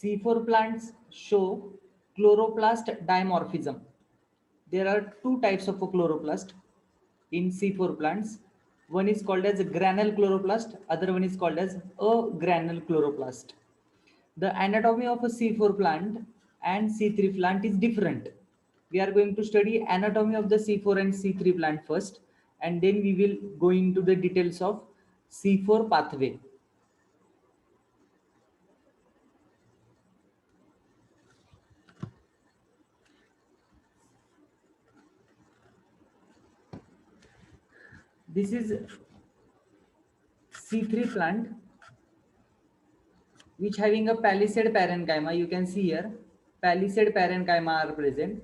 C4 plants show chloroplast dimorphism. There are two types of a chloroplast in C4 plants. One is called as granule chloroplast, other one is called as a granule chloroplast. The anatomy of a C4 plant and C3 plant is different. We are going to study anatomy of the C4 and C3 plant first, and then we will go into the details of C4 pathway. This is C3 plant which having a palisade parenchyma. You can see here palisade parenchyma are present.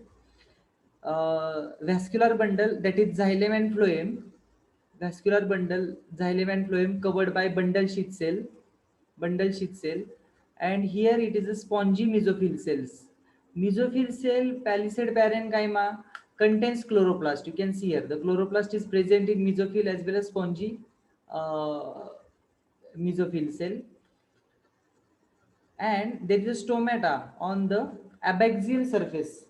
Vascular bundle, that is xylem and phloem. Vascular bundle, xylem and phloem covered by bundle sheath cell, and here it is a spongy mesophyll cells. Mesophyll cell palisade parenchyma contains chloroplast. You can see here the chloroplast is present in mesophyll as well as spongy mesophyll cell, and there is a stomata on the abaxial surface.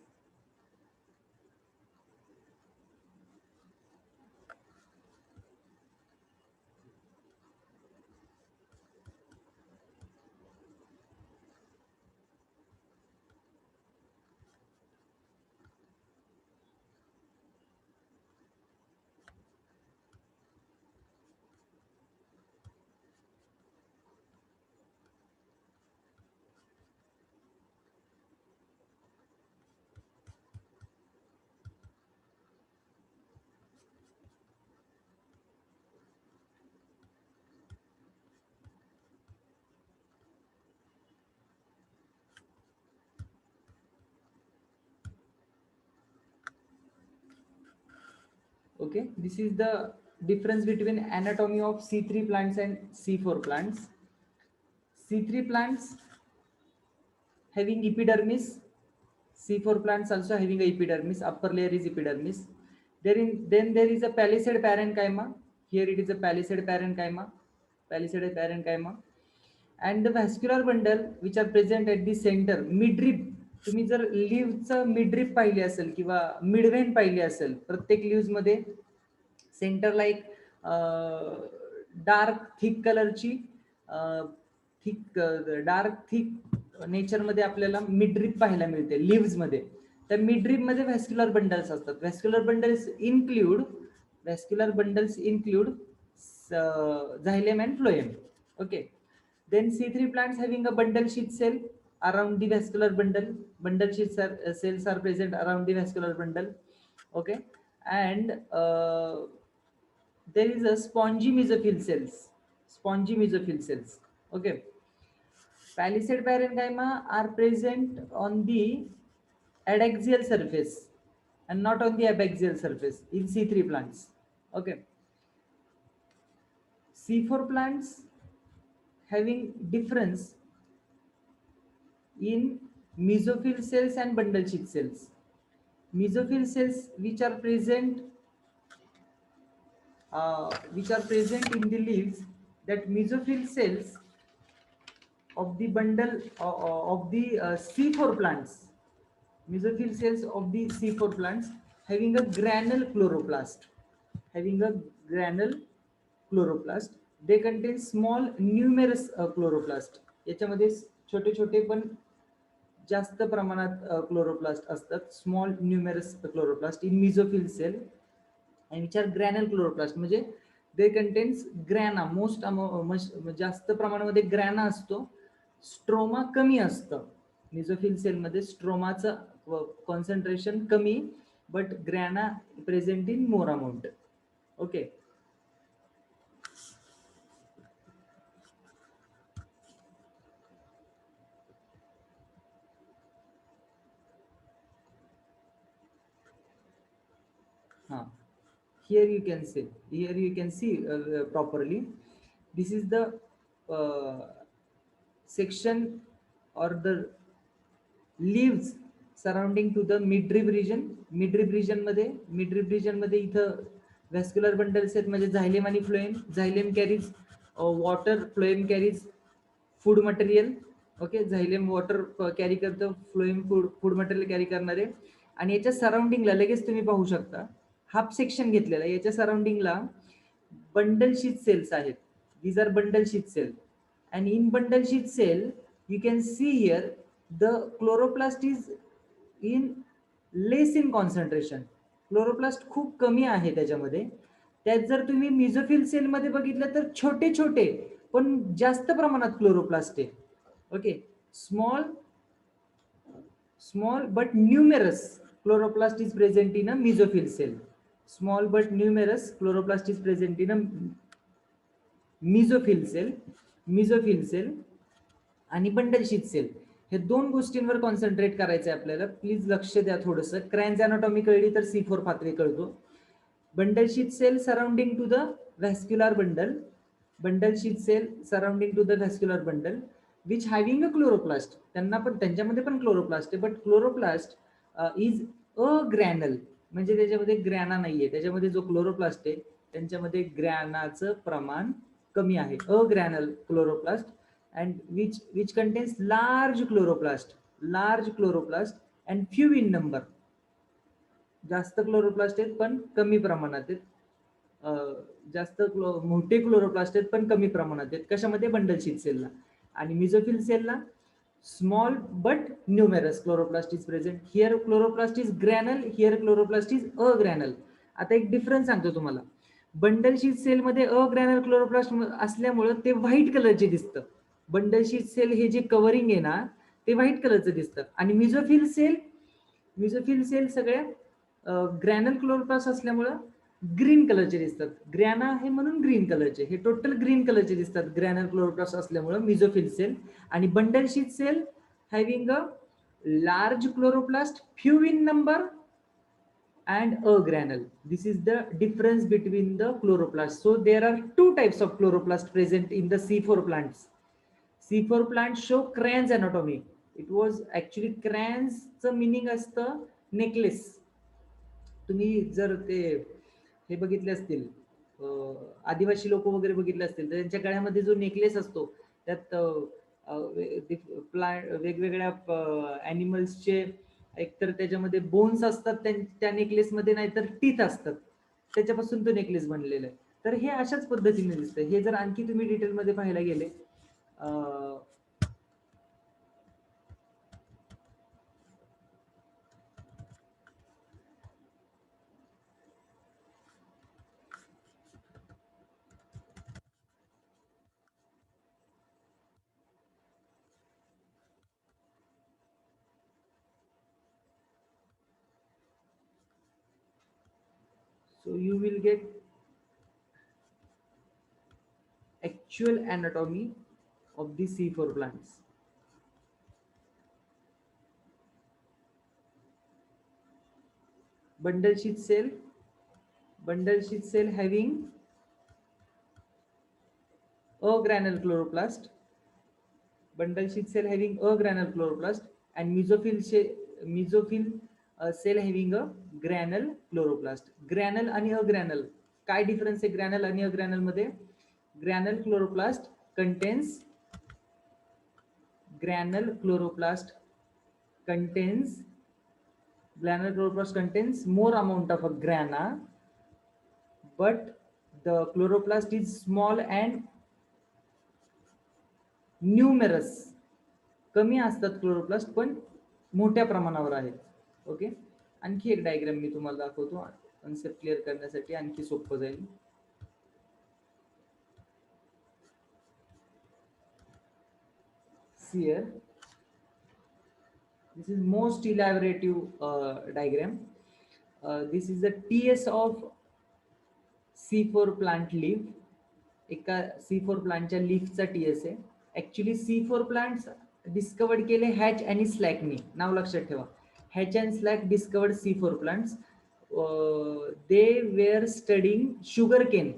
Okay, this is the difference between anatomy of C3 plants and C4 plants. C3 plants having epidermis, C4 plants also having a epidermis, upper layer is epidermis. Then there is a palisade parenchyma. Here it is a palisade parenchyma, and the vascular bundle which are present at the center midrib. तुम्ही जर लीव्हचं midrib पाहिली असेल किंवा मिडवेन पाहिली असेल, प्रत्येक leave मध्ये सेंटरला एक डार्क थिक कलरची डार्क थिक नेचर मध्ये आपल्याला मिडरिप पाहायला मिळते लीव्हज मध्ये. त्या मिडरिप मध्ये व्हॅस्क्युलर बंडल्स असतात. Vascular bundles include xylem and phloem. Okay, then C3 plants having a bundle sheath cell around the vascular bundle. Bundle sheath cells are present around the vascular bundle. Okay, and there is a spongy mesophyll cells. Okay, palisade parenchyma are present on the adaxial surface and not on the abaxial surface in C3 plants. Okay, C4 plants having difference in mesophyll cells and bundle sheath cells. Mesophyll cells which are present in the leaves, that mesophyll cells of the bundle of the C4 plants, mesophyll cells of the C4 plants having a granule chloroplast, they contain small numerous chloroplast. याच्यामध्ये छोटे छोटे पण जास्त प्रमाणात chloroplast असतात, small numerous chloroplast in mesophyll cell, and which are granule chloroplast. म्हणजे they contains ग्रॅना, जास्त प्रमाणामध्ये ग्रॅना असतो, स्ट्रोमा कमी असतं. मेसोफिल सेल मध्ये स्ट्रोमाचं कॉन्सन्ट्रेशन कमी, but grana present in more amount. Okay, here you can see properly. This is the section or the leaves surrounding to the midrib region. midrib region मध्ये इथं व्हॅस्क्युलर बंडल्स आहेत, म्हणजे xylem आणि फ्लोएम. Xylem carries water, phloem carries food material. Okay, xylem water carry करतं, phloem food material carry करणारे. आणि याच्या सराउंडिंगला लगेच तुम्ही पाहू शकता हाफ सेक्शन घेतलेला, याच्या सराउंडिंगला बंडल शीथ सेल्स आहेत. These are bundle sheath cell. And in bundle sheath cell you can see here the chloroplast is in less in concentration. Chloroplast खूप कमी आहे त्याच्यामध्ये. त्यात जर तुम्ही मिझोफिल सेलमध्ये बघितलं तर छोटे छोटे पण जास्त प्रमाणात क्लोरोप्लास्ट आहे. Okay, small but numerous chloroplast is present in a mesophyll cell. Small but numerous chloroplast is present in a mesophyll cell आणि बंडल शीथ सेल. हे दोन गोष्टींवर कॉन्सन्ट्रेट करायचं आहे आपल्याला. प्लीज लक्ष द्या थोडंसं. क्रॅन्स अनाटॉमी कळली तर C4 पाथवे कळतो. Bundle sheath cell surrounding to the vascular bundle. Bundle sheath cell surrounding to the vascular bundle which having a chloroplast. त्यांच्यामध्ये पण क्लोरोप्लास्ट आहे, बट क्लोरोप्लास्ट इज अ ग्रॅनल. म्हणजे त्याच्यामध्ये ग्रॅना नाहीये. त्याच्यामध्ये जो क्लोरोप्लास्ट आहे त्यांच्यामध्ये ग्रॅनाचं प्रमाण कमी आहे. अ ग्रॅनल chloroplast and which contains large chloroplast and few in number. जास्त क्लोरोप्लास्ट आहेत पण कमी प्रमाणात आहेत. जास्त मोठे क्लोरोप्लास्ट आहेत पण कमी प्रमाणात आहेत. कशामध्ये? बंडल शीथ सेलला. आणि मिझोफिल सेलला small but numerous chloroplast is present. Here chloroplast is granal, here chloroplast is अ ग्रॅनल. आता एक डिफरन्स सांगतो तुम्हाला. बंडल शीथ सेलमध्ये अ ग्रॅनल क्लोरोप्लास्ट असल्यामुळे ते व्हाईट कलरचे दिसतं. बंडल शीथ सेल हे जे कव्हरिंग आहे ना ते व्हाईट कलरचं दिसतं. आणि मिझोफिल सेल सगळ्या ग्रॅनल क्लोरोप्लास्ट असल्यामुळं ग्रीन कलरचे दिसतात. ग्रॅना आहे म्हणून ग्रीन कलरचे. हे टोटल ग्रीन कलरचे दिसतात ग्रॅनल क्लोरोप्लास्ट असल्यामुळं मिझोफिल सेल. आणि bundle sheath cell having a large chloroplast, few in number and a granule. This is the difference between the chloroplast. So there are two types of chloroplast present in the C4 plants. C4 plants show Cran's anatomy. It was actually Cran's चं meaning असतं necklace. तुम्ही जर ते हे बघितले असतील, आदिवासी लोक वगैरे बघितले असतील तर त्यांच्या गळ्यामध्ये जो नेकलेस असतो त्यात वेगवेगळ्या ॲनिमल्सचे एकतर त्याच्यामध्ये बोन्स असतात त्या नेकलेसमध्ये, नाहीतर टीथ असतात. त्याच्यापासून तो नेकलेस बनलेला आहे. तर हे अशाच पद्धतीने दिसतं. हे जर आणखी तुम्ही डिटेलमध्ये पाहायला गेले, so you will get actual anatomy of the C4 plants. Bundle sheath cell having a granule chloroplast. Bundle sheath cell having a granule chloroplast and mesophyll cell having a granule chloroplast. Granule आणि अग्रॅनल काय difference आहे? ग्रॅनल आणि अग्रॅनल मध्ये granule chloroplast contains more amount of a grana, but the chloroplast is small and numerous. कमी असतात chloroplast पण मोठ्या प्रमाणावर आहेत. ओके, आणखी एक डायग्राम मी तुम्हाला दाखवतो कन्सेप्ट क्लिअर करण्यासाठी, आणखी सोपं जाईल. Here this is most elaborative diagram. This is the TS of C4 plant leaf. एका C4 प्लांटच्या लीफचा TS आहे. ऍक्च्युली C4 प्लांट्स डिस्कवर्ड केले हॅच आणि स्लॅकनी. नाव लक्षात ठेवा, Hatch and Slack discovered C4 plants. They were studying sugarcane.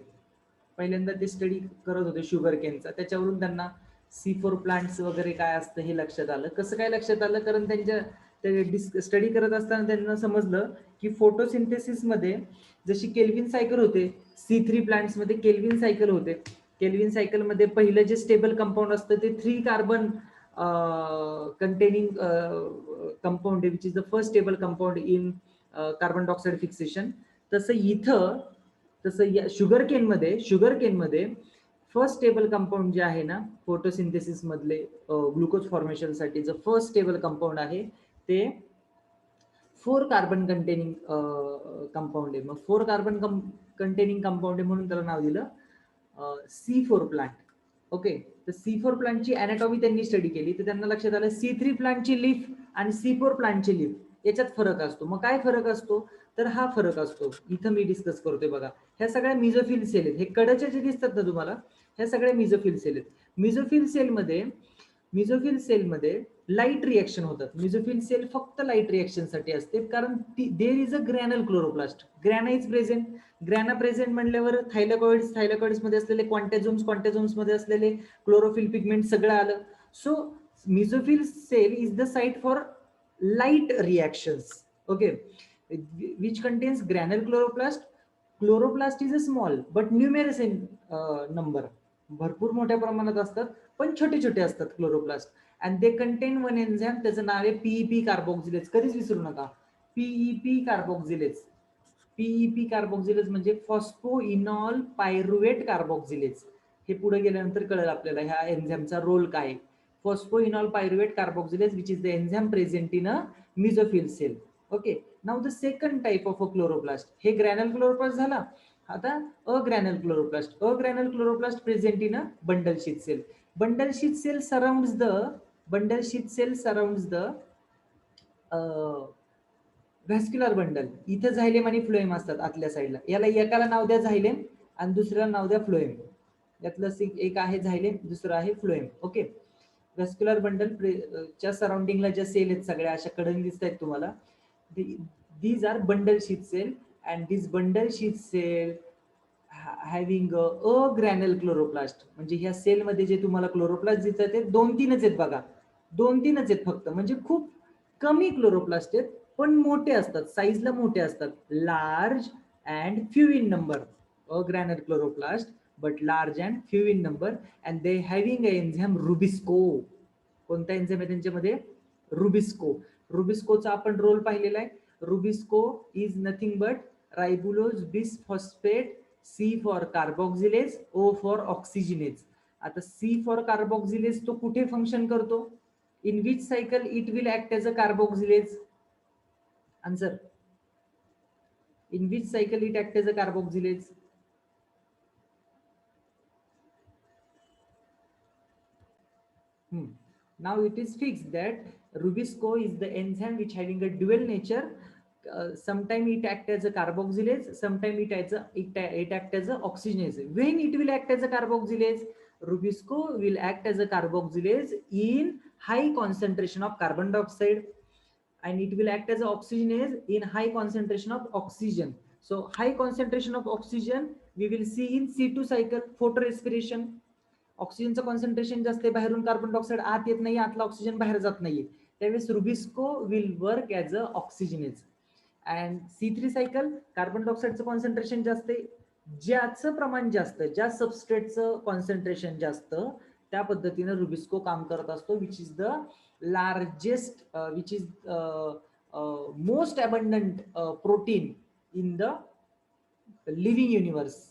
पहिल्यांदा ते स्टडी करत होते शुगर केनचा. त्याच्यावरून त्यांना C4 प्लांट्स वगैरे काय असतं हे लक्षात आलं. कसं काय लक्षात आलं? कारण त्यांच्या स्टडी करत असताना त्यांना समजलं की फोटोसिंथेसिस मध्ये जशी केल्विन सायकल होते, C3 प्लांट्स मध्ये केल्विन सायकल होते. केल्विन सायकल मध्ये पहिलं जे स्टेबल कंपाऊंड असतं ते 3 carbon containing compound which is the first stable compound in carbon dioxide fixation. तसं या शुगर केन मध्ये फर्स्ट स्टेबल कंपाऊंड जे आहे ना फोटोसिंथेसिस मधले ग्लुकोज फॉर्मेशन साठी जो फर्स्ट स्टेबल कंपाऊंड आहे ते 4 कार्बन कंटेनिंग कंपाऊंड आहे. मग 4 कार्बन कंटेनिंग कंपाऊंड आहे म्हणून त्याला नाव दिलं C4 प्लांट. ओके, तर C4 प्लांटची अॅनाटॉमी त्यांनी स्टडी केली तर त्यांना लक्षात आलं C3 प्लांटची लीफ आणि C4 प्लांटची लीफ याच्यात फरक असतो. मग काय फरक असतो तर हा फरक असतो इथं मी डिस्कस करतोय बघा. ह्या सगळ्या मिझोफिल सेल आहेत, हे कडचे जे दिसतात ना तुम्हाला ह्या सगळ्या मिझोफिल सेल आहेत. मिझोफिल सेलमध्ये लाईट रिएक्शन होतात. मिझोफिल सेल फक्त लाईट रिएक्शन साठी असते कारण there is a ग्रॅनल chloroplast. Grana is present. Grana present म्हणल्यावर थायलॉकॉइड्स मध्ये असलेले क्वांटेझोम्स मध्ये असलेले क्लोरोफिल पिगमेंट सगळं आलं. So mesophyll cell is the site for light reactions. Okay, which contains granal chloroplast. Chloroplast is a small but numerous in number. भरपूर मोठ्या प्रमाणात असतात पण छोटे छोटे असतात chloroplast. And they contain one enzyme, त्याचं नाव आहे पीईपी कार्बोक्सिलेज. कधीच विसरू नका, पीईपी कार्बोक्सिलेज. पीईपी कार्बोक्सिलेज म्हणजे फॉस्फोइनॉल पायरुवेट कार्बोक्सिलेज. हे पुढे गेल्यानंतर कळेल आपल्याला ह्या एन्झाइमचा रोल काय. Phosphoenol pyruvate carboxylase which is the enzyme present in a mesophyll cell. Okay, now the second type of a chloroplast. हे ग्रॅनल क्लोरोप्लास्ट झाला. आता agranal chloroplast. Agranal chloroplast present in a bundle sheath cell. Bundle sheath cell surrounds the vascular bundle. इथे xylem आणि phloem असतात आतल्या साईडला. याला एकाला नाव द्या झायलेम आणि दुसऱ्याला नाव द्या फ्लोएम. यातलं एक आहे झायलेम, दुसरं आहे फ्लोएम. ओके, व्हॅस्क्युलर बंडल च्या सराउंडिंगला ज्या सेल आहेत सगळ्या अशा कडून दिसत आहेत तुम्हाला. These are bundle sheath cell and this bundle sheath cell having a ग्रॅनल chloroplast. म्हणजे ह्या सेलमध्ये जे तुम्हाला क्लोरोप्लास्ट दिसतात ते 2-3च आहेत बघा. 2-3च आहेत फक्त, म्हणजे खूप कमी क्लोरोप्लास्ट आहेत पण मोठे असतात, साईजला मोठे असतात. Large and few in number. A ग्रॅनल chloroplast but large and few in number and they having a enzyme rubisco. कोणता एन्झाइम आहे त्यांच्यामध्ये? रुबिस्को. रुबिस्कोचा आपण रोल पाहिलेला आहे. Rubisco is nothing but ribulose bisphosphate. C for carboxylase, O for oxygenase. आता C for carboxylase तो कुठे फंक्शन करतो? In which cycle it will act as a carboxylase? Answer. In which cycle it act as a carboxylase? Now it is fixed that Rubisco is the enzyme which having a dual nature. Sometime it act as a carboxylase, sometime it act as a oxygenase. When it will act as a carboxylase? Rubisco will act as a carboxylase in high concentration of carbon dioxide and it will act as an oxygenase in high concentration of oxygen. So high concentration of oxygen we will see in C2 cycle, photorespiration. ऑक्सिजनचं concentration जास्त आहे, बाहेरून carbon dioxide आत येत नाही, आतला oxygen बाहेर जात नाहीये. त्यावेळेस rubisco will work as a oxygenase. And C3 cycle, carbon डायऑक्साईडचं कॉन्सन्ट्रेशन जास्त आहे, ज्याचं प्रमाण जास्त, ज्या सबस्ट्रेटचं कॉन्सन्ट्रेशन जास्त त्या पद्धतीने रुबिस्को काम करत असतो. Which is the largest, which is most abundant protein in the living universe.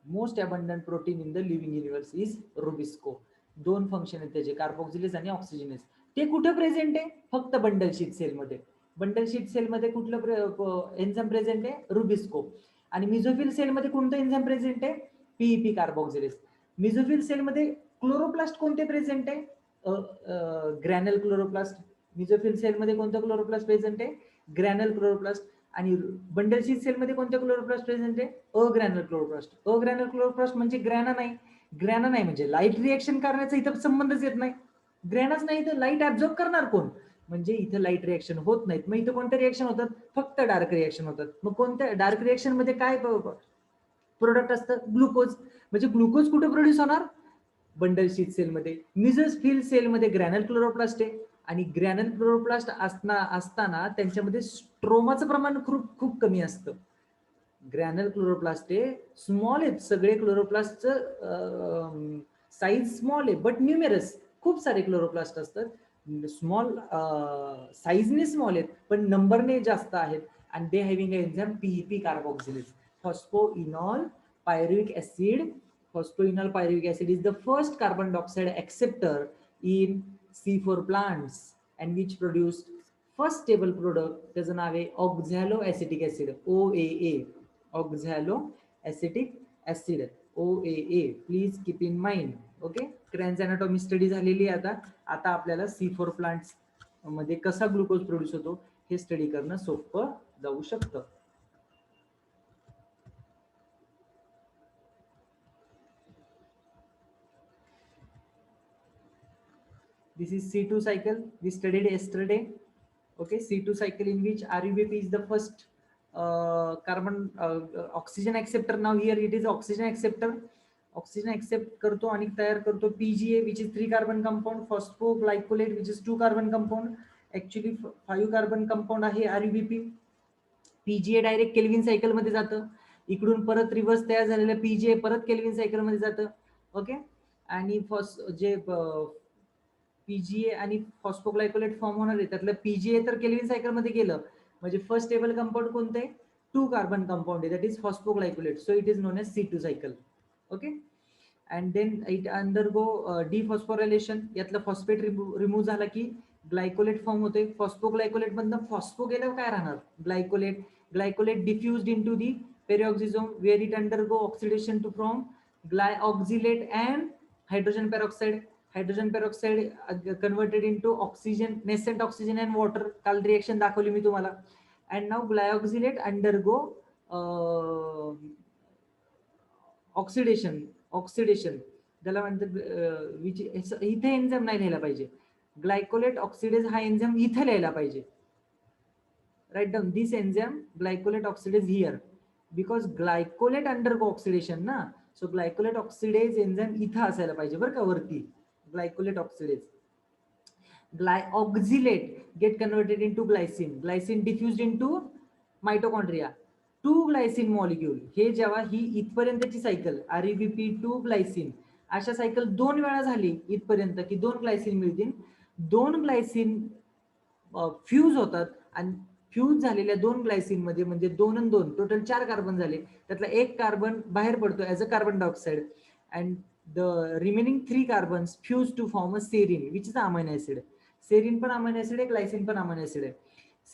Most abundant protein in the living universe is Rubisco. 2 function आहेत त्याचे, कार्बोक्सिलेज आणि ऑक्सिजनेज. ते कुठे प्रेझेंट आहे? फक्त बंडल शीथ सेलमध्ये. बंडल शीथ सेलमध्ये कुठलं एन्झाइम प्रेझेंट आहे? रुबिस्को. आणि मिझोफिल सेलमध्ये कोणतं एन्झाइम प्रेझेंट आहे? PEP carboxylase. मिझोफिल सेलमध्ये क्लोरोप्लास्ट कोणते प्रेझेंट आहे? ग्रॅनल क्लोरोप्लास्ट. मिझोफिल सेलमध्ये कोणतं क्लोरोप्लास्ट प्रेझेंट आहे? ग्रॅनल क्लोरोप्लास्ट. आणि बंडल शीथ सेलमध्ये कोणत्या क्लोरोप्लास्ट प्रेझेंट आहे? अग्रॅनल क्लोरोप्लास्ट. अग्रॅनल क्लोरोप्लास्ट म्हणजे ग्रॅना नाही. ग्रॅना नाही म्हणजे लाईट रिएक्शन करण्याचा इथं संबंधच येत नाही. ग्रॅनाच नाही तर लाईट ऍब्झॉर्ब करणार कोण? म्हणजे इथं लाईट रिएक्शन होत नाहीत. मग इथं कोणत्या रिएक्शन होतात? फक्त डार्क रिएक्शन होतात. मग कोणत्या डार्क रिएक्शन मध्ये काय प्रोडक्ट असतं? ग्लुकोज. म्हणजे ग्लुकोज कुठे प्रोड्यूस होणार? बंडल शीथ सेलमध्ये. मिझोफिल सेलमध्ये ग्रॅनल क्लोरोप्लास्ट आहे आणि ग्रॅनल क्लोरोप्लास्ट असताना त्यांच्यामध्ये स्ट्रोमाचं प्रमाण खूप कमी असतं. ग्रॅनल क्लोरोप्लास्ट आहे, स्मॉल आहेत सगळे. क्लोरोप्लास्टचं साईज स्मॉल आहे बट न्यूमेरस खूप सारे क्लोरोप्लास्ट असतात, स्मॉल साईजने स्मॉल आहेत पण नंबरने जास्त आहेत, and they having an enzyme PEP carboxylase. Phosphoenol pyruvic acid. Phosphoenol pyruvic acid is the first carbon dioxide acceptor in C4 plants and which produced first stable product. त्याचं नाव आहे oxaloacetic acid, OAA. Oxaloacetic acid, OAA. Please keep in mind. Okay, Kranz anatomy study झालेली आहे आता आपल्याला C4 plants मध्ये कसा glucose produce होतो हे स्टडी करणं सोपं जाऊ शकतं. This is C2 cycle we studied yesterday. Okay, C2 cycle in which RUBP is the first carbon oxygen acceptor. Now here it is oxygen acceptor. Oxygen accept करतो आणि तयार करतो PGA which is 3 carbon compound, phosphoglycolate which is 2 carbon compound. Actually 5 carbon compound आहे RUBP. PGA direct kelvin cycle मध्ये जातं, इकडून परत reverse तयार झालेलं PGA परत केल्विन सायकल मध्ये जातं. ओके, आणि जे PGA आणि फॉस्फोग्लायकोलेट फॉर्म होणार आहे त्यातलं PGA तर केल्विन सायकल मध्ये गेलं, म्हणजे फर्स्ट स्टेबल कंपाऊंड कोणतं आहे, 2 कार्बन कंपाऊंड आहे, that is phosphoglycolate. So it is known as C2 cycle. Okay, and then it undergo dephosphorylation. यातलं फॉस्फेट रिमूव्ह झाला की ग्लायकोलेट फॉर्म होते. फॉस्फोग्लायकोलेट मधनं फॉस्फो गेल्यावर काय राहणार, glycolate. Glycolate diffused into the peroxisome where it undergo oxidation to form glyoxylate and hydrogen peroxide. Hydrogen peroxide converted into oxygen, nascent oxygen and water. काल reaction दाखवली मी तुम्हाला. And now glyoxylate undergo oxidation. त्याला म्हणतात which इथे enzyme नाही लिहायला पाहिजे, ग्लायकोलेट ऑक्सिडेज हा एन्झाइम इथे लिहायला पाहिजे. Write down this enzyme glycolate oxidase here because glycolate undergo oxidation ना. सो ग्लायकोलेट ऑक्सिडेज एन्झाइम इथं असायला पाहिजे बरं का वरती. Glycolate oxidase. Glyoxylate get converted into glycine. Glycine diffused into mitochondria. 2 Glycine molecule. हे जेव्हा ही इथपर्यंतची सायकल RUBP 2 ग्लायसिन, अशा सायकल 2 वेळा झाली इथपर्यंत की 2 ग्लायसिन मिळतील. 2 ग्लायसिन फ्यूज होतात आणि फ्यूज झालेल्या 2 ग्लायसिन मध्ये म्हणजे 2 आणि 2 टोटल 4 कार्बन झाले. त्यातला 1 कार्बन बाहेर पडतो as a carbon dioxide and the remaining 3 carbons fuse to form a serine which is amino acid. Serine पण amino acid आहे, glycine पण amino acid आहे.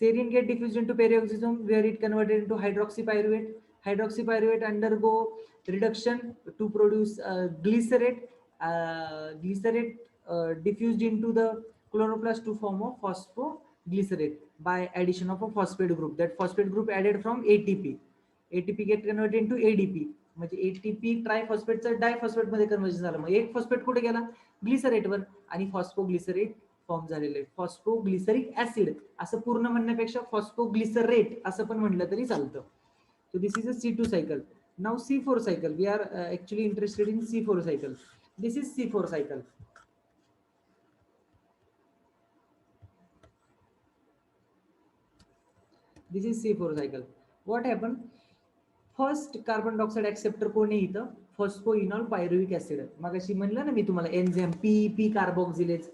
Serine get diffused into peroxisome where it converted into hydroxypyruvate. Hydroxypyruvate undergo reduction to produce glycerate. Glycerate diffused into the chloroplast to form a phosphoglycerate by addition of a phosphate group. That phosphate group added from ATP. ATP get converted into ADP. म्हणजे ATP ट्रायफॉस्फेटचं diphosphate मध्ये conversion झालं. मग एक phosphate कुठे गेला, ग्लिसरेटवर, आणि फॉस्फोग्लिसरेट फॉर्म झालेले. फॉस्फोग्लिसरिक ऍसिड असं पूर्ण म्हणण्यापेक्षा फॉस्फोग्लिसरेट असं पण म्हटलं तरी चालतं. So this is a C2 cycle. Now C4 cycle. We are actually interested in C4 cycle. This is C4 cycle. This is C4 cycle. What happen, first carbon dioxide acceptor कोण आहे इथं, phosphoenol pyruvic acid. मगाशी म्हणलं ना मी तुम्हाला enzyme PEP carboxylase.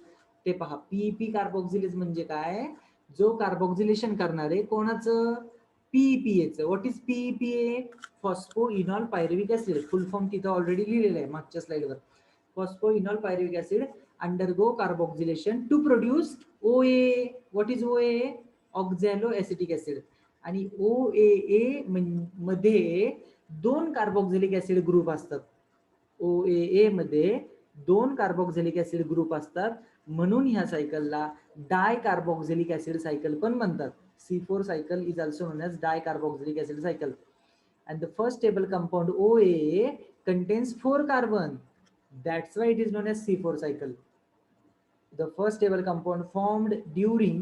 ते पहा, PEP carboxylase म्हणजे काय, जो कार्बोक्सिलेशन करणार आहे कोणाचं, PEPA. What is PEPA, phosphoenol pyruvic acid. Full form तिथं ऑलरेडी लिहिलेलं आहे मागच्या स्लाइडवर. Phosphoenol pyruvic acid undergo carboxylation to produce OAA. What is OAA, oxaloacetic acid. आणि OAA मध्ये 2 कार्बोक्सिलिक ऍसिड ग्रुप असतात. OAA मध्ये 2 कार्बोक्सिलिक ऍसिड ग्रुप असतात, म्हणून ह्या सायकलला डाय कार्बोक्सिलिक ऍसिड सायकल पण म्हणतात. C4 cycle is also known as dicarboxylic acid cycle. And the first stable compound OAA contains 4 carbon. That's why it is known as C4 cycle. The first stable compound formed during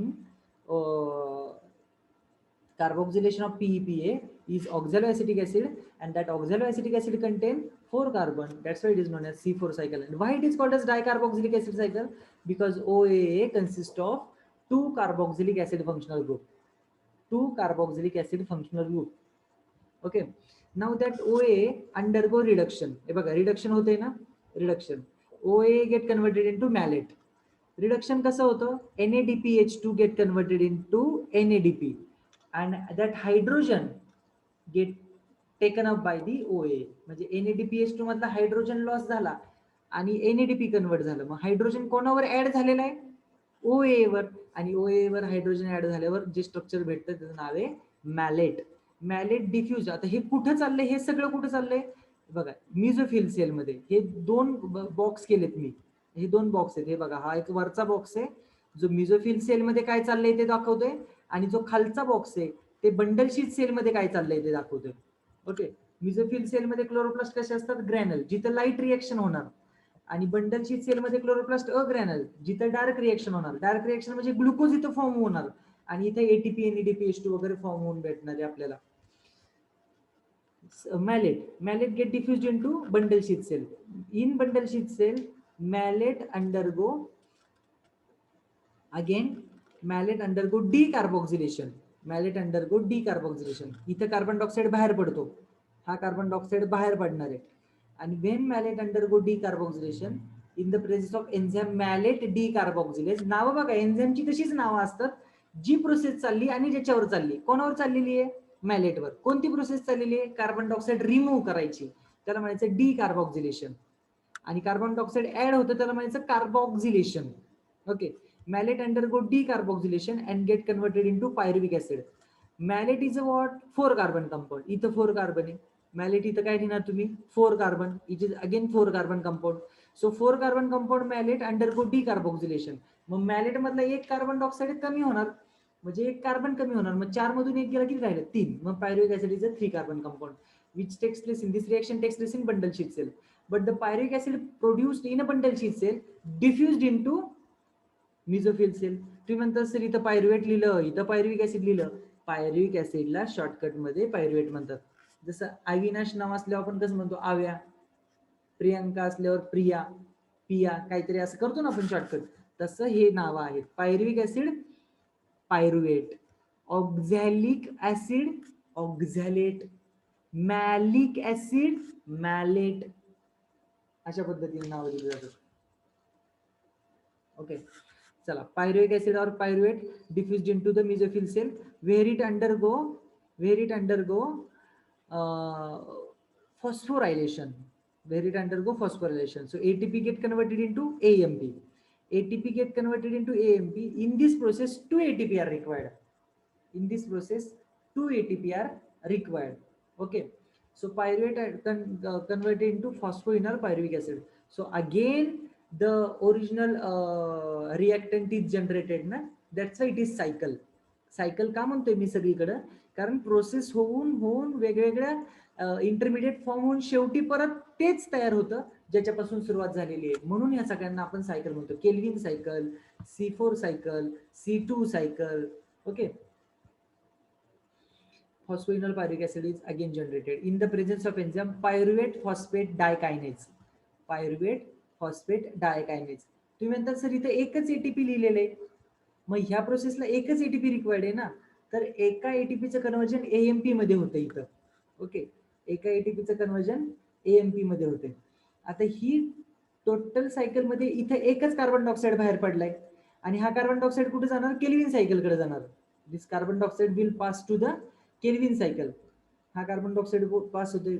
carboxylation of PEPA is oxaloacetic acid, and that oxaloacetic acid contains 4 carbon. That's why it is known as C4 cycle. And why it is called as dicarboxylic acid cycle? Because OAA consists of 2 carboxylic acid functional group. 2 carboxylic acid functional group. Okay. Now that OAA undergo reduction. हे बघा, reduction होते ना, reduction. OAA get converted into malate. Reduction कसं होतं, NADPH2 get converted into NADP and that hydrogen get taken up by the OA. म्हणजे NADPH2 मधला hydrogen loss झाला आणि NADP कन्वर्ट झालं. मग हायड्रोजन कोणावर ऍड झालेलं आहे, OA वर. आणि OA वर हायड्रोजन ऍड झाल्यावर जे स्ट्रक्चर भेटतं त्याचं नाव आहे मॅलेट. Malate diffuse. आता हे कुठं चाललंय, हे सगळं कुठं चाललंय बघा, मिझोफिल सेल मध्ये. हे दोन बॉक्स केलेत मी, हे दोन बॉक्स आहेत. हे बघा, हा एक वरचा बॉक्स आहे जो मिझोफिल सेल मध्ये काय चाललंय ते दाखवतोय, आणि जो खालचा बॉक्स आहे ते बंडल शीट सेल मध्ये काय चाललंय ते दाखवतोय. ओके. मिझोफिल सेल मध्ये क्लोरोप्लास्ट कसे असतात, ग्रॅनल, जिथं लाईट रिएक्शन होणार. आणि बंडल शीट सेल मध्ये क्लोरोप्लास्ट अग्रॅनल, जिथं डार्क रिएक्शन होणार. डार्क रिएक्शन म्हणजे ग्लुकोज इथं फॉर्म होणार आणि इथे ATP NADPH2 वगैरे फॉर्म होऊन भेटणार आहे आपल्याला. malate get diffused into bundle sheath cell. In bundle sheath cell, malate undergo decarboxylation. इथं कार्बन डायऑक्साइड बाहेर पडतो, हा कार्बन डायऑक्साइड बाहेर पडणार आहे. आणि when malate undergo decarboxylation in the presence of enzyme malate decarboxylase. नावं बघा, एन्झाईमची तशीच नावं असतात, जी प्रोसेस चालली आणि ज्याच्यावर चालली. कोणावर चाललेली आहे, मॅलेटवर. कोणती प्रोसेस चाललेली आहे, कार्बन डायऑक्साइड रिमूव्ह करायची, त्याला म्हणायचं डिकार्बॉक्सिलेशन. आणि कार्बन डायऑक्साइड ऍड होतं त्याला म्हणायचं कार्बॉक्सिलेशन. Okay. malate undergo decarboxylation and get converted into pyruvic acid. malate is a what, 4 carbon compound. इथं 4 कार्बन आहे. malate इथं काय लिहिणार तुम्ही, 4 carbon. It is again 4 carbon compound. So 4 carbon compound malate undergo decarboxylation. मग malate मधला एक carbon dioxide कमी होणार, म्हणजे एक कार्बन कमी होणार. मग 4 मधून एक गेला किती राहिलं, 3. मग pyruvic acid is a 3 carbon compound which takes place in this reaction takes place in bundle sheath cell. But the pyruvic acid produced in a bundle sheath cell diffused into mesophyll cell. तुम्ही म्हणता sir इथं pyruvate लिहिलं, इथं pyruvic acid लिहिलं. Pyruvic ऍसिडला shortcut मध्ये pyruvate म्हणतात. जसं अविनाश नाव असल्यावर आपण कसं म्हणतो, आव्या. प्रियंका असल्यावर प्रिया, पिया, काहीतरी असं करतो ना आपण शॉर्टकट. तसं हे नाव आहेत. Pyruvic acid pyruvate, oxalic acid oxalate, malic acid malate, अशा पद्धतीने नाव दिली जातात. ओके. चला, pyruvic acid or pyruvate diffused into the mesophyll cell where it undergo phosphorylation. So ATP get converted into AMP. In this process 2 ATP are required. Okay. So pyruvate converted into phosphoenol pyruvic acid. So again the original reactant is generated ना, that's why it is cycle. का म्हणतोय मी सगळीकडं, कारण process होऊन वेगवेगळ्या intermediate form होऊन शेवटी परत तेच तयार होतं ज्याच्यापासून सुरुवात झालेली आहे. म्हणून या सगळ्यांना आपण सायकल म्हणतो. Kelvin cycle, C4 cycle, C2 cycle. Okay. Phosphoenol pyruvic acid is again generated in the presence of enzyme pyruvate phosphate dikinase. तुम्ही म्हणता सर इथे एकच ATP लिहिलेलं आहे, मग ह्या प्रोसेसला एकच ATP रिक्वायर्ड आहे ना, तर एका ATPचं कन्व्हर्जन AMP मध्ये होतं इथं. ओके. एका ATPचं कन्व्हर्जन AMP मध्ये होते. आता ही टोटल सायकल मध्ये इथे एकच कार्बन डायऑक्साइड बाहेर पडलाय आणि हा कार्बन डायऑक्साइड कुठे जाणार, केल्विन सायकलकडे जाणार. This carbon dioxide will pass to the Calvin cycle. हा कार्बन डायऑक्साइड पास होते,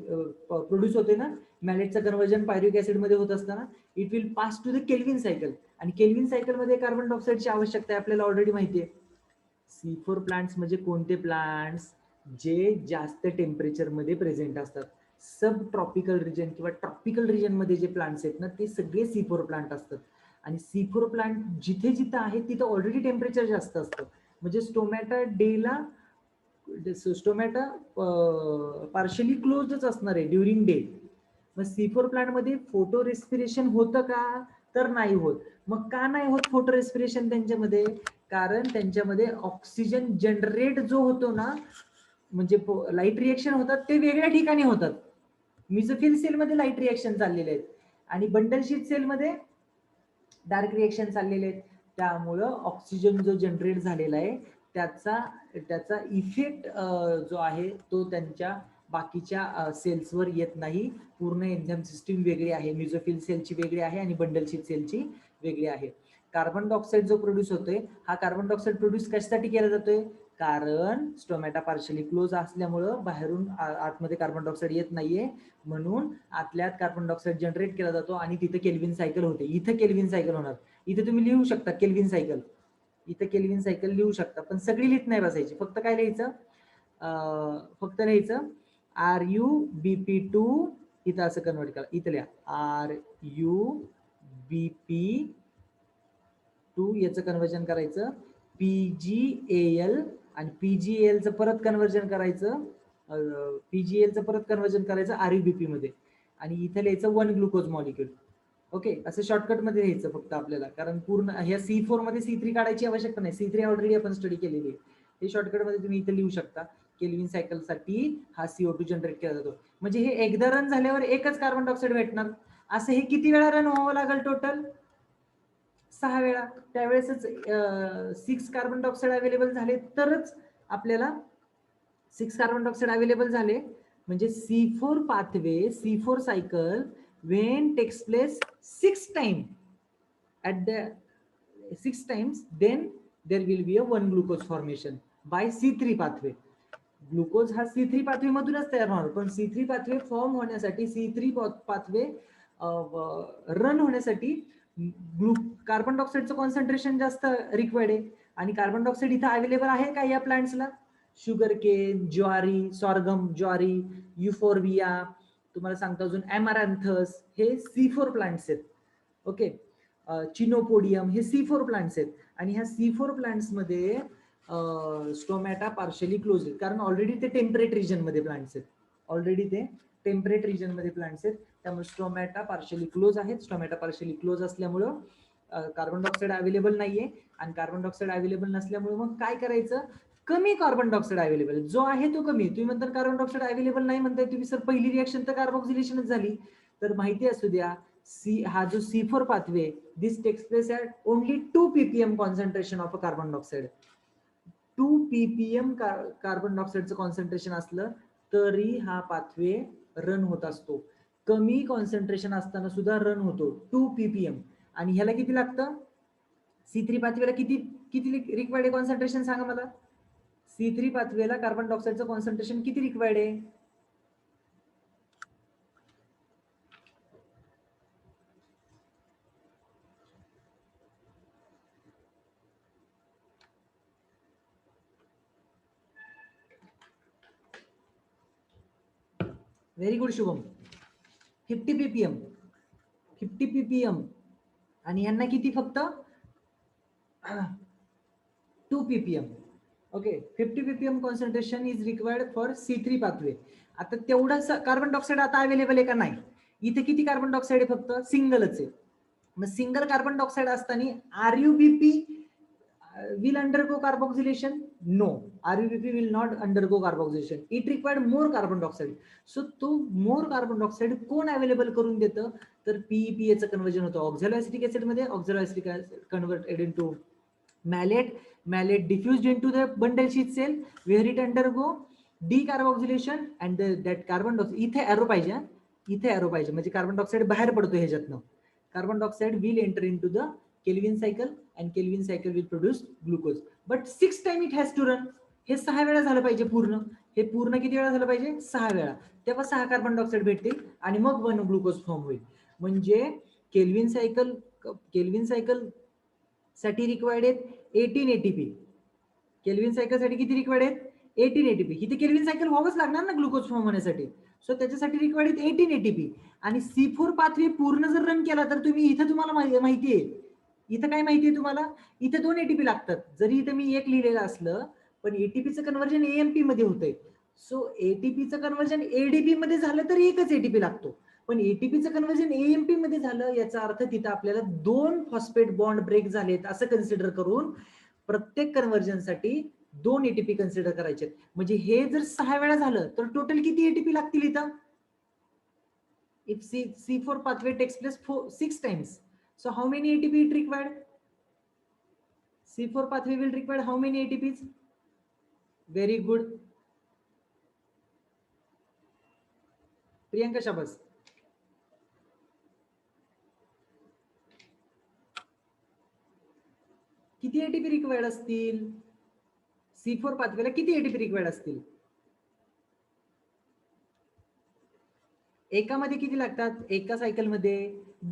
प्रोड्यूस होते ना, मॅलेटचं कन्व्हर्जन पायरुविक ऍसिड मध्ये होत असताना it will pass to the Calvin cycle. आणि केल्विन सायकल मध्ये कार्बन डायऑक्साइडची आवश्यकता आहे आपल्याला ऑलरेडी माहिती आहे. C4 प्लांट्स म्हणजे कोणते प्लांट्स, जे जास्त टेम्परेचर मध्ये प्रेझेंट असतात. सब ट्रॉपिकल रिजन किंवा ट्रॉपिकल रिजन मध्ये जे प्लांट्स आहेत ना, ते सगळे C4 प्लांट असतात. आणि C4 प्लांट जिथे जिथे आहे तिथे ऑलरेडी टेम्परेचर जास्त असतं. म्हणजे स्टोमॅटा डेला स्टोमॅटा पार्शली क्लोजच असणार आहे ड्युरिंग डे. मग C4 प्लांट मध्ये फोटो रेस्पिरेशन होतं का, तर नाही होत. मग का नाही होत फोटो रेस्पिरेशन त्यांच्यामध्ये, कारण त्यांच्यामध्ये ऑक्सिजन जनरेट जो होतो ना, म्हणजे लाईट रिएक्शन होतात ते वेगळ्या ठिकाणी होतात. मिझोफिल सेल मध्ये लाईट रिएक्शन चाललेले आहेत आणि बंडल शीट सेल मध्ये डार्क रिएक्शन चाललेले आहेत. त्यामुळं ऑक्सिजन जो जनरेट झालेला आहे त्याचा इफेक्ट जो आहे तो त्यांच्या बाकीच्या सेल्सवर येत नाही. पूर्ण एन्झाईम सिस्टीम वेगळी आहे, मिझोफिल सेलची वेगळी आहे आणि बंडल शीट सेलची वेगळी आहे. कार्बन डायऑक्साईड जो प्रोड्यूस होतोय, हा कार्बन डायऑक्साईड प्रोड्यूस कशासाठी केला जातोय? कारण स्टोमॅटा पार्शली क्लोज असल्यामुळं बाहेरून आतमध्ये कार्बन डायऑक्साईड येत नाहीये, म्हणून आतल्यात कार्बन डायऑक्साईड जनरेट केला जातो आणि तिथे केल्विन सायकल होते. इथं केल्विन सायकल होणार. इथे तुम्ही लिहू शकता केल्विन सायकल, इथं केल्विन सायकल लिहू शकता, पण सगळी लिहित नाही बसायची. फक्त काय लिहायचं? फक्त लिहायचं RuBP2, इथं असं कन्वर्ट करा. इथं लिहा RuBP2, याचं कन्वर्जन करायचं PgAl, आणि PgAl चं परत कन्वर्जन करायचं PgAl चं परत कन्वर्जन करायचं RuBP मध्ये, आणि इथं लिहायचं 1 ग्लुकोज मॉलिक्यूल. ओके, असं शॉर्टकट मध्ये लिहायचं फक्त आपल्याला, कारण पूर्ण ह्या C4 मध्ये C3 काढायची आवश्यकता नाही. C3 ऑलरेडी आपण स्टडी केलेली आहे. हे शॉर्टकट मध्ये तुम्ही इथे लिहू शकता. केल्विन सायकल साठी हा CO2 जनरेट केला जातो. म्हणजे हे एकदा रन झाल्यावर एकच कार्बन डायऑक्साईड भेटणार. असं हे किती वेळा रन व्हावं लागेल? टोटल 6 वेळा. त्यावेळेसच 6 कार्बन डायऑक्साईड अवेलेबल झाले तरच आपल्याला 6 कार्बन डायऑक्साईड अवेलेबल झाले म्हणजे C4 pathway, C4 cycle when takes place 6 times at the 6 times, then there will be a 1 glucose formation by C3 pathway. Glucose हा C3 पाथवे मधूनच तयार होणार, पण C3 पाथवे फॉर्म होण्यासाठी, C3 पाथवे रन होण्यासाठी carbon डायऑक्साईडचं concentration जास्त required आहे. आणि कार्बन डायऑक्साईड इथं अवेलेबल आहे का या प्लांट्सला? शुगर केन, ज्वारी, सॉर्गम ज्वारी, युफोर्बिया, तुम्हाला सांगतो अजून ॲमारॅन्थस, हे C4 प्लांट्स आहेत. ओके, चिनोपोडियम, हे C4 प्लांट्स आहेत. आणि ह्या C4 प्लांट्स मध्ये स्टोमॅटा पार्शली क्लोज आहेत, कारण ऑलरेडी ते टेम्परेट रिजन मध्ये प्लांट्स आहेत. ऑलरेडी ते टेम्परेट रिजन मध्ये प्लांट्स आहेत, त्यामुळे स्टोमॅटा पार्शली क्लोज आहेत. स्टोमॅटा पार्शली क्लोज असल्यामुळं कार्बन डायऑक्साईड अवेलेबल नाहीये, आणि कार्बन डायऑक्साईड अवेलेबल नसल्यामुळे मग काय करायचं? कमी कार्बन डायऑक्साईड अवेलेबल जो आहे तो कमी. तुम्ही म्हणता कार्बन डायऑक्साईड अवेलेबल नाही म्हणताय तुम्ही, सर पहिली रिएक्शन तर कार्बोक्सिलेशनच झाली. तर माहिती असू द्या, हा जो C4 pathway, this takes place at only 2 ppm concentration of a carbon dioxide. 2 ppm carbon डायऑक्साईडचं कॉन्सन्ट्रेशन असलं तरी हा पाथवे रन होत असतो. कमी कॉन्सन्ट्रेशन असताना सुद्धा रन होतो 2 ppm. आणि ह्याला किती लागतं? C3 पाथवेला किती किती रिक्वायर्ड कॉन्सन्ट्रेशन सांगा मला? C3 पाथवेला कार्बन डायऑक्साईडचं कॉन्सन्ट्रेशन किती रिक्वायर्ड आहे? Very good Shubham. 50 ppm. 50 ppm. आणि यांना किती? फक्त 2 ppm. Okay, 50 ppm concentration is required for C3 pathway. आता तेवढंच कार्बन डायऑक्साईड आता अवेलेबल आहे का? नाही. इथे किती कार्बन डायऑक्साईड आहे? फक्त सिंगलच आहे. मग सिंगल कार्बन डायऑक्साईड असताना RuBP will undergo carboxylation? No, RuBP will not undergo carboxylation. It required more carbon dioxide. So तो more carbon dioxide कोण अवेलेबल करून देतं? तर PEPA चं कन्वर्जन होतं ऑक्झॅलोएसिटिक ऍसिड मध्ये. Oxaloacetic acid converted into malate. Malate diffused into the bundle sheath cell where it undergo decarboxylation and that carbon dioxide, इथे arrow पाहिजे, इथे एरो पाहिजे, म्हणजे कार्बन डायऑक्साईड बाहेर पडतो ह्याच्यातनं. Carbon dioxide will enter into the Calvin cycle and Kelvin cycle will produce glucose, but 6 time it has to run. हे 6 वेळा झालं पाहिजे पूर्ण. हे पूर्ण किती वेळा झालं पाहिजे? 6 वेळा. तेव्हा 6 कार्बन डायऑक्साईड भेटतील आणि मग 1 ग्लुकोज फॉर्म होईल. म्हणजे केल्विन सायकल साठी रिक्वायर्ड आहेत 18 ATP. केल्विन सायकल साठी किती रिक्वायर्ड आहेत? 18 ATP. इथे केल्विन सायकल व्हावंच लागणार ना ग्लुकोज फॉर्म होण्यासाठी. सो त्याच्यासाठी रिक्वायर्ड आहेत 18 ATP. आणि C4 पाथवे पूर्ण जर रन केला तर इथं तुम्हाला माहिती आहे, इथं काय माहिती आहे तुम्हाला? इथे 2 ATP लागतात. जरी इथं मी एक लिहिलेलं असलं पण ATPचं कन्वर्जन AMP मध्ये होतंय. सो ATPचं कन्वर्जन ADP मध्ये झालं तर एकच ATP लागतो. पण ATPचं कन्वर्जन AMP मध्ये झालं याचा अर्थ तिथं आपल्याला 2 फॉस्फेट बॉन्ड ब्रेक झालेत असं कन्सिडर करून प्रत्येक कन्वर्जनसाठी 2 ATP कन्सिडर करायचे. म्हणजे हे जर 6 वेळा झालं तर टोटल किती ATP लागतील इथं? If C4 pathway takes place 6 times, so how many ATP it required? C4 pathway will require how many ATPs? Very good. Priyanka Shabas. किती एटीपी रिक्वायर्ड असतील? C4 पाथवेला किती एटीपी रिक्वायर्ड असतील? एकामध्ये किती लागतात? एका सायकलमध्ये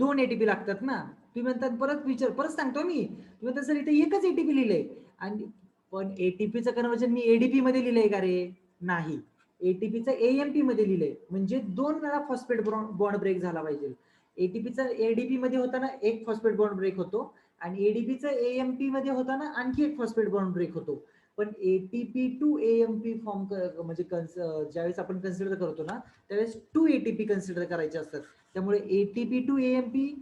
2 एटीपी लागतात ना. तुम्ही म्हणतात परत सांगतो मी. तुम्ही म्हणता सर इथे एकच एटीपी लिहिलंय आणि पण एटीपीचं कन्व्हर्जन मी एडीपी मध्ये लिहिलंय का रे? नाही. एटीपीचं एएमपी मध्ये लिहिलंय म्हणजे 2 वेळा फॉस्फेट बॉन्ड ब्रेक झाला पाहिजे. एटीपीचा एडीपी मध्ये होताना एक फॉस्फेट बॉन्ड ब्रेक होतो आणि एडीपीचा एएमपी मध्ये होताना आणखी एक फॉस्फेट बॉन्ड ब्रेक होतो. पण एटीपी टू एएमपी फॉर्म म्हणजे ज्यावेळेस आपण कन्सिडर करतो ना त्यावेळेस 2 एटीपी कन्सिडर करायचे असतात. त्यामुळे ATP to AMP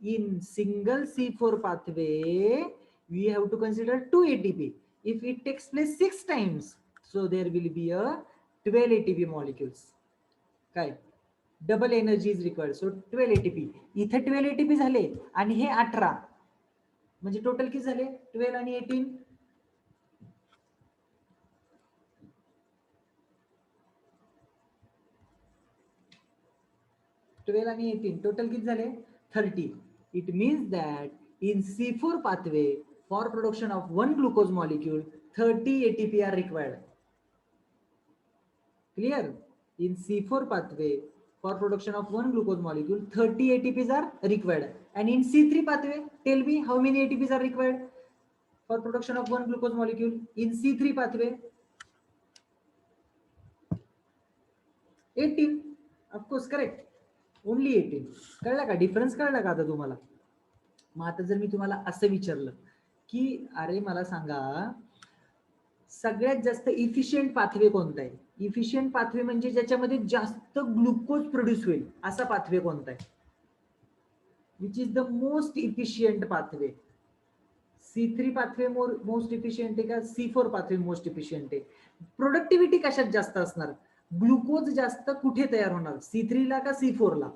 in single C4 pathway we have to consider 2 ATP. If it takes place 6 times, so there will be a 12 ATP molecules. काय? Double energy is required. So 12 ATP. इथे 12 ATP झाले आणि हे 18. म्हणजे total किती झाले? 12 आणि 18. 12 आणि 18 टोटल किती झाले? 30. It means that in C4 pathway for production of one glucose molecule 30 ATP are required. Clear? In C4 pathway for production of one glucose molecule 30 ATPs are required. And in C3 pathway, tell me how many ATPs are required for production of one glucose molecule in C3 pathway? 18. Of course, correct. Only 18. कळला का? Difference कळला का आता तुम्हाला? मग आता जर मी तुम्हाला असं विचारलं की अरे मला सांगा सगळ्यात जास्त इफिशियंट पाथवे कोणता आहे? इफिशियंट पाथवे म्हणजे ज्याच्यामध्ये जास्त ग्लुकोज प्रोड्यूस होईल असा पाथवे कोणता आहे? Which is the most efficient pathway? C3 pathway most efficient आहे का C4 पाथवे मोस्ट इफिशियंट आहे? प्रोडक्टिव्हिटी कशात जास्त असणार? ग्लुकोज जास्त कुठे तयार होणार? C3 ला का C4 ला?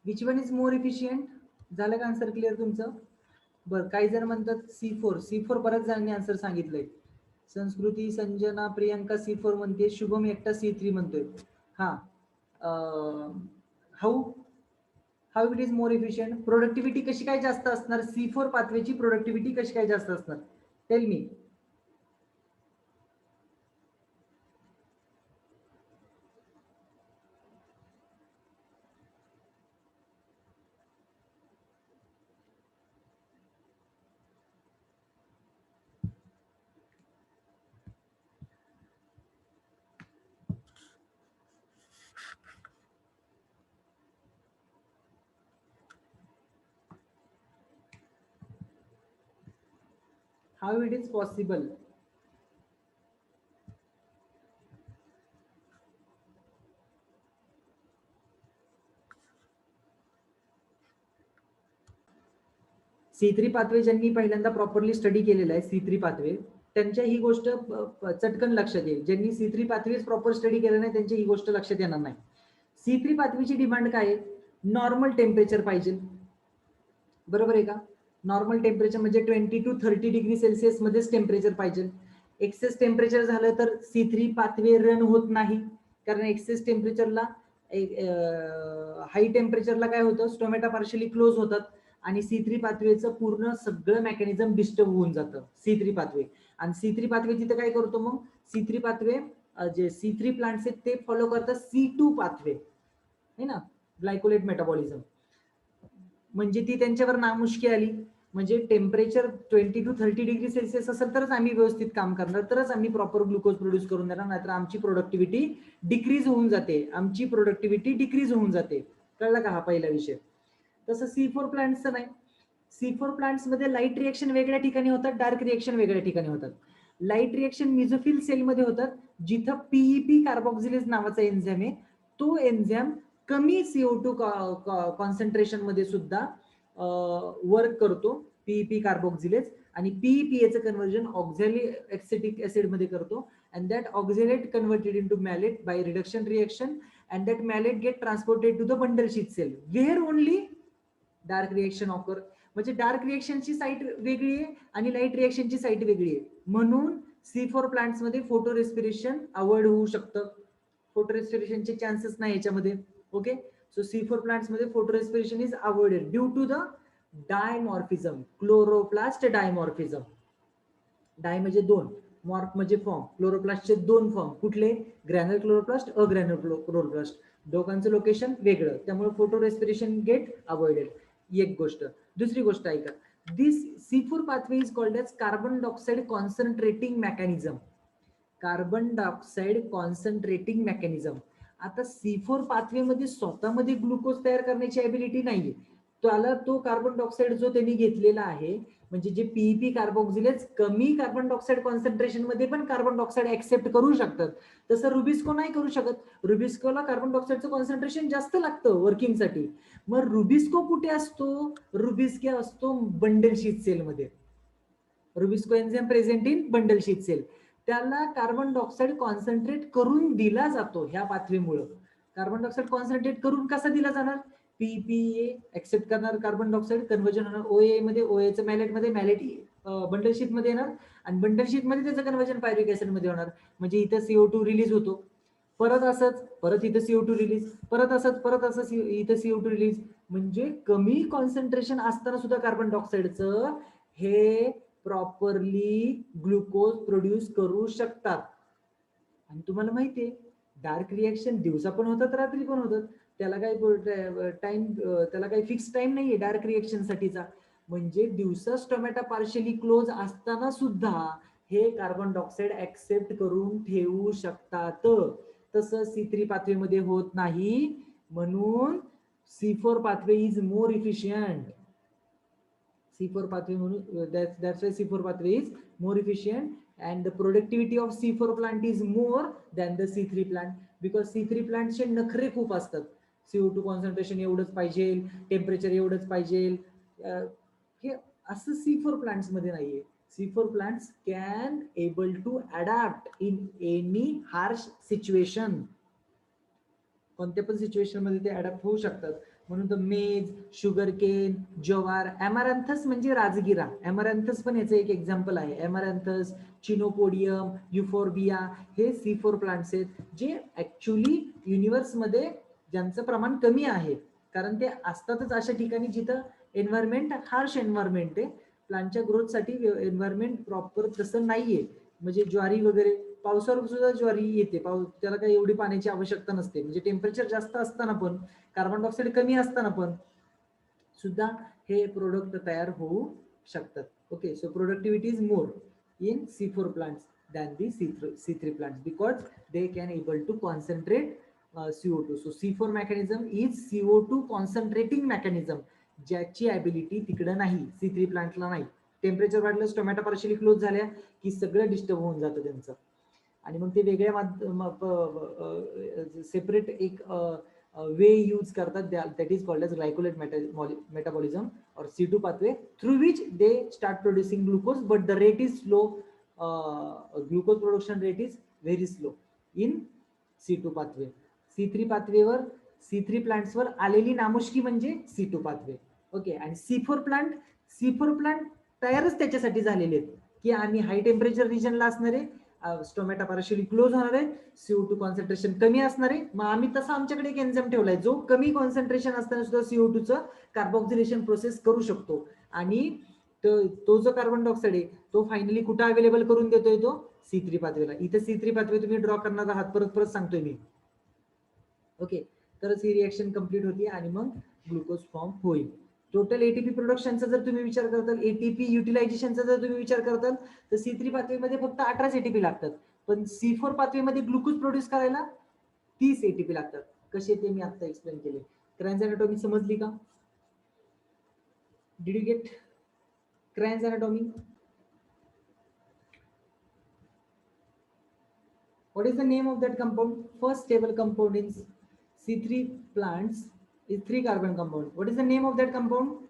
Which one is more efficient? झालं का आन्सर क्लिअर तुमचं? बरं, काही जण म्हणतात C4 बऱ्याच जणांनी आन्सर सांगितलंय. संस्कृती, संजना, प्रियंका C4 म्हणते, शुभम एकटा C3 म्हणतोय. हा, how it is more efficient? Productivity कशी काय जास्त असणार? C4 पाथवेची प्रोडक्टिव्हिटी कशी काय जास्त असणार? Tell me. How it is possible? C3 pathway ज्यांनी पहिल्यांदा प्रॉपरली स्टडी केलेला आहे C3 पाथवे त्यांच्या ही गोष्ट चटकन लक्षात येईल. ज्यांनी C3 पाथवेज प्रॉपर स्टडी केलं नाही त्यांची ही गोष्ट लक्षात येणार नाही. C3 पाथवेची डिमांड काय आहे? नॉर्मल टेम्परेचर पाहिजे. बरोबर आहे का? नॉर्मल टेम्परेचर म्हणजे 20 to 30 डिग्री सेल्सिअस मध्येच टेम्परेचर पाहिजे. एक्सेस टेम्परेचर झालं तर C3 पाथवे रन होत नाही, कारण एक्सेस टेम्परेचरला हाय टेम्परेचरला काय होतं? स्टोमॅटा पार्शियली क्लोज होतात आणि C3 पाथवेचं पूर्ण सगळं मेकॅनिझम डिस्टर्ब होऊन जातं C3 पाथवे. आणि C3 पाथवे तिथे काय करतो? मग C3 पाथवे जे C3 प्लांट्स आहेत ते फॉलो करतात C2 पाथवे है ना, ग्लायकोलेट मेटाबॉलिझम. म्हणजे ती त्यांच्यावर नामुष्की आली. म्हणजे टेम्परेचर 20 to 30 डिग्री सेल्सिअस असेल तरच आम्ही व्यवस्थित काम करणार, तरच आम्ही प्रॉपर ग्लुकोज प्रोड्यूस करून देणार, नाहीतर आमची प्रोडक्टिव्हिटी डिक्रीज होऊन जाते. आमची प्रोडक्टिव्हिटी डिक्रीज होऊन जाते. कळला का हा पहिला विषय. तसं C4 प्लांट्सचं नाही. C4 प्लांट्स मध्ये लाईट रिएक्शन वेगळ्या ठिकाणी होतात, डार्क रिएक्शन वेगळ्या ठिकाणी होतात. लाईट रिएक्शन मिझोफिल सेलमध्ये होतात, जिथं पीईपी कार्बोक्सिलेज नावाचा एन्झाइम आहे. तो एन्झाइम कमी CO2 कॉन्सन्ट्रेशन मध्ये सुद्धा वर्क करतो, पीईपी कार्बोक्सिलेज, आणि पीईपीएचं कन्वर्जन ऑक्झॅलिक ऍसिड मध्ये करतो. and that oxalate converted into malate by reduction reaction, and that malate get transported to the bundle sheath cell where only dark reaction occur. म्हणजे dark रिएक्शनची site वेगळी आहे आणि light रिएक्शनची site वेगळी आहे. म्हणून C4 plants मध्ये फोटो रेस्पिरेशन अवॉइड होऊ शकतं. फोटो रेस्पिरेशनचे चान्सेस नाही याच्यामध्ये. ओके, सो C4 प्लांट्स मध्ये photorespiration is avoided due to the dimorphism, chloroplast dimorphism. Di म्हणजे दोन, मॉर्फ म्हणजे फॉर्म. क्लोरोप्लास्टचे दोन फॉर्म कुठले, ग्रॅन्युलर क्लोरोप्लास्ट, अग्रॅन्युलर क्लोरोप्लास्ट. दोघांचं लोकेशन वेगळं, त्यामुळे फोटो रेस्पिरेशन गेट अवॉइडेड. एक गोष्ट. दुसरी गोष्ट ऐका, this C4 pathway is called as carbon dioxide concentrating mechanism. Carbon dioxide concentrating mechanism. आता C4 पाथवे मध्ये स्वतःमध्ये ग्लुकोज तयार करण्याची ॲबिलिटी नाहीये. त्याला तो कार्बन डायऑक्साईड जो त्यांनी घेतलेला आहे, म्हणजे जे पीईपी कार्बोक्सिलेज कमी कार्बन डायऑक्साईड कॉन्सन्ट्रेशन मध्ये पण कार्बन डायऑक्साईड ऍक्सेप्ट करू शकतात. तसं रुबिस्को नाही करू शकत. रुबिस्कोला कार्बन डायऑक्साईडचं कॉन्सन्ट्रेशन जास्त लागतं वर्किंगसाठी. मग रुबिस्को कुठे असतो, रुबिस्को असतो बंडल शीथ सेल मध्ये. Rubisco enzyme present in bundle sheath cell. त्याला कार्बन डायऑक्साईड कॉन्सन्ट्रेट करून दिला जातो ह्या पाथवेमुळं. कार्बन डायऑक्साईड कॉन्सन्ट्रेट करून कसा दिला जाणार, पीपीए ऍक्सेप्ट करणार कार्बन डायऑक्साईड, कन्वर्जन होणार ओए मध्ये, ओएचं मॅलेट मध्ये, मॅलेट बंडल शीथ मध्ये येणार, आणि बंडल शीथ मध्ये त्याचं कन्वर्जन पायरिक ऍसिड मध्ये होणार. म्हणजे इथं CO2 रिलीज होतो, परत असंच, परत इथं CO2 रिलीज, परत असंच, परत असंच इथं CO2 रिलीज. म्हणजे कमी कॉन्सन्ट्रेशन असताना सुद्धा कार्बन डायऑक्साईडचं हे प्रॉपरली ग्लुकोज प्रोड्यूस करू शकतात. आणि तुम्हाला माहितीये डार्क रिएक्शन दिवसा पण होतात, रात्री पण होतात. त्याला काही टाइम, त्याला काही फिक्स टाइम नाहीये डार्क रिएक्शन साठीचा. म्हणजे दिवसा स्टोमॅटा पार्शियली क्लोज असताना सुद्धा हे कार्बन डायऑक्साईड ऍक्सेप्ट करून ठेवू शकतात. तसं C3 पाथवे मध्ये होत नाही. म्हणून C4 pathway is more efficient. C4 pathway, that's why C4 pathway is more efficient, and the productivity of C4 plant is more than the C3 plant, because C3 plant चे नखरे खूप असतात. CO2 concentration एवढंच पाहिजे, temperature एवढंच पाहिजे, हे असं C4 प्लांट्स मध्ये नाहीये. C4 plants can able to adapt in any harsh situation. कोणत्या पण सिच्युएशन मध्ये ते अडॅप्ट होऊ शकतात. म्हणून तर मेज, शुगर केन, ज्वार, ॲमारॅन्थस म्हणजे राजगिरा. ॲमारॅन्थस पण याचं एक एक्झाम्पल आहे. ॲमारॅन्थस, चिनोपोडियम, युफोर्बिया हे C4 प्लांट्स आहेत, जे ऍक्च्युली युनिव्हर्समध्ये ज्यांचं प्रमाण कमी आहे. कारण ते असतातच अशा ठिकाणी जिथं एन्व्हायरमेंट हार्श एन्व्हायरमेंट आहे. प्लांटच्या ग्रोथसाठी एन्व्हायरमेंट प्रॉपर तसं नाहीये. म्हणजे ज्वारी वगैरे पावसाळ्यात सुद्धा ज्वारी येते, त्याला काही एवढी पाण्याची आवश्यकता नसते. म्हणजे टेम्परेचर जास्त असताना पण, कार्बन डायऑक्साईड कमी असताना पण सुद्धा हे प्रोडक्ट तयार होऊ शकतात. Okay, so productivity is more in C4 plants than the C3 plants, because they can able to concentrate CO2. So C4 mechanism is CO2 concentrating mechanism, ज्याची ॲबिलिटी तिकडं नाही, C3 प्लांटला नाही. टेम्परेचर वाढलं, टोमॅटो पार्शियली क्लोज झाल्या की सगळं disturb होऊन जातं त्यांचं. आणि मग ते वेगळ्या सेपरेट एक वे यूज करतात, that is called as glycolate metabolism or C2 pathway through which they start producing glucose, but the rate is slow. Glucose production rate is very slow in C2 pathway. C3 pathway वर, C3 plants वर आलेली नामुष्की म्हणजे C2 pathway. Okay, आणि C4 plant तयारच त्याच्यासाठी झालेले आहेत की आम्ही हाय टेम्परेचर रिजनला असणारे, स्टोमॅटा पार्शियली क्लोज होणार आहे, CO2 कॉन्सन्ट्रेशन कमी असणार आहे. मग आम्ही तसं आमच्याकडे एक एन्झाइम ठेवलाय जो कमी कॉन्सन्ट्रेशन असताना सुद्धा CO2 चं कार्बोक्सिलेशन प्रोसेस करू शकतो. आणि तो जो कार्बन डायऑक्साईड आहे तो फायनली कुठं अवेलेबल करून देतोय, तो C3 पाथवेला. इथे C3 पाथवे तुम्ही ड्रॉ करणार आहात, परत परत सांगतोय मी. ओके, तरच ही रिएक्शन कंप्लीट होती आणि मग ग्लुकोज फॉर्म होईल. टोटल एटीपी प्रोडक्शनचा जर तुम्ही विचार करताल, एटीपी युटिलायझेशनचा जर तुम्ही विचार करताल, तर C3 पाथवेमध्ये फक्त 18 एटीपी लागतात, पण C4 पाथवेमध्ये ग्लुकोज प्रोड्यूस करायला 30 एटीपी लागतात. कसे ते मी आता एक्सप्लेन केले. क्रॅन्झ अॅनाटॉमी समजली का? Did you get Kranz anatomy? What is the name of that compound? First stable compound in C3 plants is 3 carbon compound. What is the name of that compound?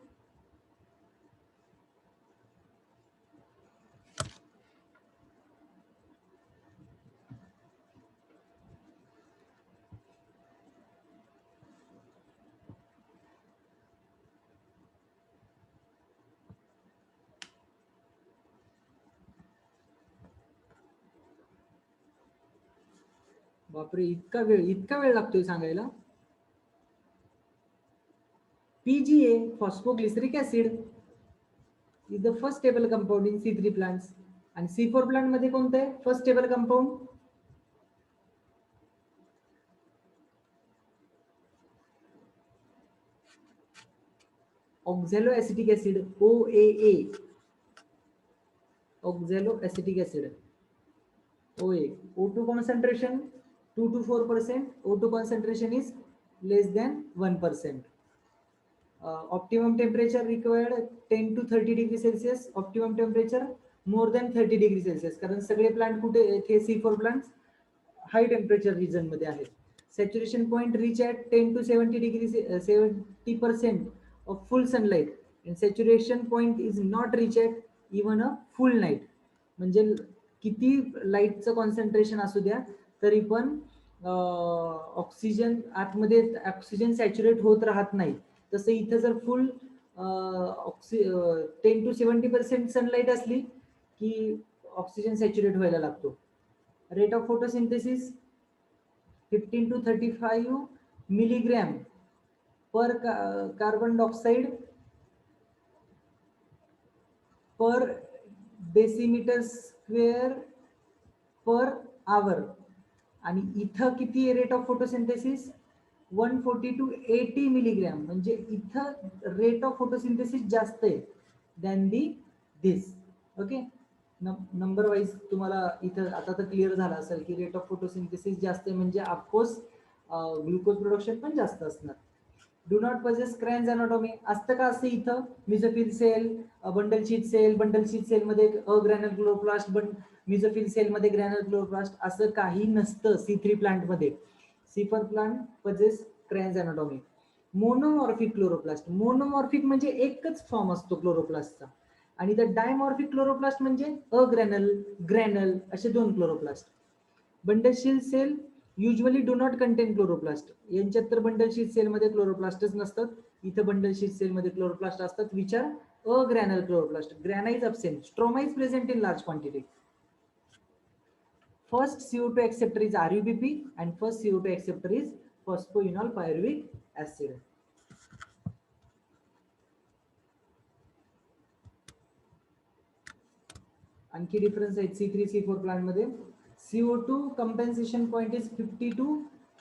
बापरे, इतका वेळ लागतोय सांगायला. PGA, phosphoglyceric acid, is the first stable compound in C3 plants. आणि C4 plant मध्ये कोणतं आहे first stable compound? Oxaloacetic acid, OAA. Oxaloacetic acid, OA. O2 concentration 2 to 4%. O2 concentration is less than 1%. Optimum temperature required 10 to 30 degree Celsius. Optimum temperature more than 30 degree Celsius. कारण सगळे plant कुठे थे C4 plants high temperature region मध्ये आहेत. Saturation point reach at 10 to 70 degree 70% of full sunlight, and saturation point is not reached at even a full night. म्हणजे किती लाईटचं concentration असू द्या तरी पण ऑक्सिजन आतमध्ये ऑक्सिजन सॅच्युरेट होत राहत नाही. तसं इथं जर फुल 10 to 70% सनलाईट असली की ऑक्सिजन सॅच्युरेट व्हायला लागतो. Rate of photosynthesis 15 to 35 milligram per carbon dioxide per decimetre square per hour. आणि इथं किती rate of photosynthesis? 140 to 80 milligram. म्हणजे इथं रेट ऑफ फोटोसिंथेसिस जास्त आहे than this. Okay, number wise तुम्हाला इथं आता तर क्लिअर झालं असेल की रेट ऑफ फोटोसिंथेसिस जास्त आहे म्हणजे ऑफकोर्स ग्लुकोज प्रोडक्शन पण जास्त असणार. Do not possess Kranz anatomy असतं का असं इथं? Mesophyll cell, bundle sheath cell, bundle sheath cell मध्ये अग्रॅन्युल क्लोरोप्लास्ट, मिझोफिल सेल मध्ये ग्रॅन्युल क्लोरोप्लास्ट, असं काही नसतं C3 प्लांट मध्ये. C4 plant possess Kranz anatomy. Monomorphic chloroplast, monomorphic म्हणजे एकच फॉर्म असतो क्लोरोप्लास्टचा, आणि द डायमॉर्फिक क्लोरोप्लास्ट म्हणजे अग्रॅनल ग्रॅनल असे 2 chloroplast. Bundle sheath cell usually do not contain chloroplast. यांच्यात तर बंडल शीट सेल मध्ये क्लोरोप्लास्टच नसतात. इथं बंडल शीट सेल मध्ये क्लोरोप्लास्ट असतात, which are agranal chloroplast. Grana is absent. Stroma is present in large quantity. First CO2 acceptor is RUBP and first CO2 acceptor is phosphoenol pyruvic acid. आणखी difference आहे C3 C4 plant मध्ये. CO2 compensation point is 50 to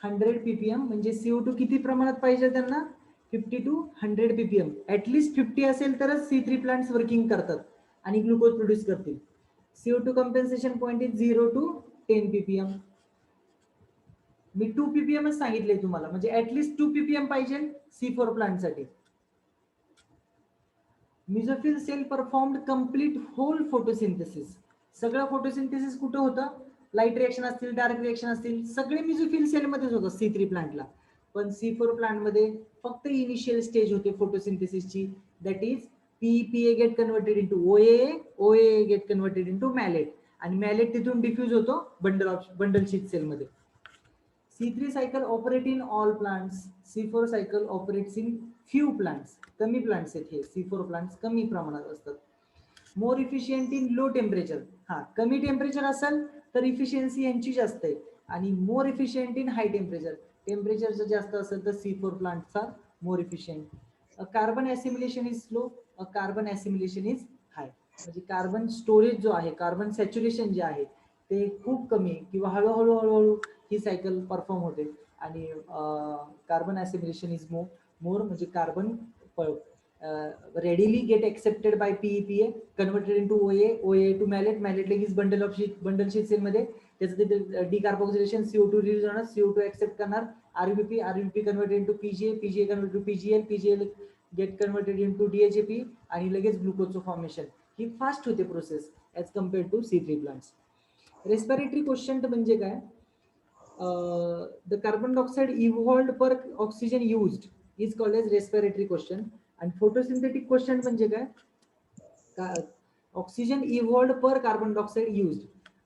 100 ppm. म्हणजे CO2 किती प्रमाणात पाहिजे त्यांना? 50 to 100 ppm. At least 50 असेल तरच C3 प्लांट्स वर्किंग करतात आणि ग्लुकोज प्रोड्यूस करतील. CO2 compensation point is 0 to 10 ppm. Me 2 ppm सांगितले तुम्हाला, म्हणजे ऍटलीस्ट 2 ppm पाहिजे C4 प्लांट साठी. Mesophyll cell performed complete whole photosynthesis. सगळं फोटोसिंथेसिस कुठं होतं? लाईट रिएक्शन असतील, डार्क रिएक्शन असतील, सगळे मिझोफिल सेल मध्येच होतं C3 प्लांटला. पण C4 प्लांट मध्ये फक्त इनिशियल स्टेज होते फोटोसिंथेसिसची, that is PEPA get converted into OAA, OAA get converted into malate, आणि मॅलेट तिथून डिफ्यूज होतो बंडल शीट सेल मध्ये. C3 cycle operate in all plants. C4 cycle operates in few plants. कमी plants आहेत हे C4 plants, कमी प्रमाणात असतात. मोर इफिशियंट इन लो टेम्परेचर. हा, कमी टेम्परेचर असेल तर इफिशियन्सी यांची जास्त आहे, आणि more efficient in high temperature. Temperature जर जास्त असेल तर C4 प्लांटचा more efficient. Carbon assimilation is slow, carbon assimilation is high. म्हणजे कार्बन स्टोरेज जो आहे, कार्बन सॅच्युरेशन जे आहे ते खूप कमी किंवा हळूहळू हळूहळू ही सायकल परफॉर्म होते आणि कार्बन ॲसिमिलेशन इज मोर म्हणजे carbon readily get accepted by PEPA, converted into OA to malate like is bundle sheet cell मध्ये त्याचं ते डिकार्बोक्सिलेशन CO2 रिलीज होणार, CO2 एक्सेप्ट करणार, RBP converted into PGA converted to PGL get converted into DHAP आणि लगेच ग्लुकोजचं formation. ही fast होते process as compared to C3 plants. Respiratory question म्हणजे काय, the carbon dioxide evolved per oxygen used is called as respiratory question. आणि photosynthetic question म्हणजे काय, oxygen evolved per carbon dioxide used.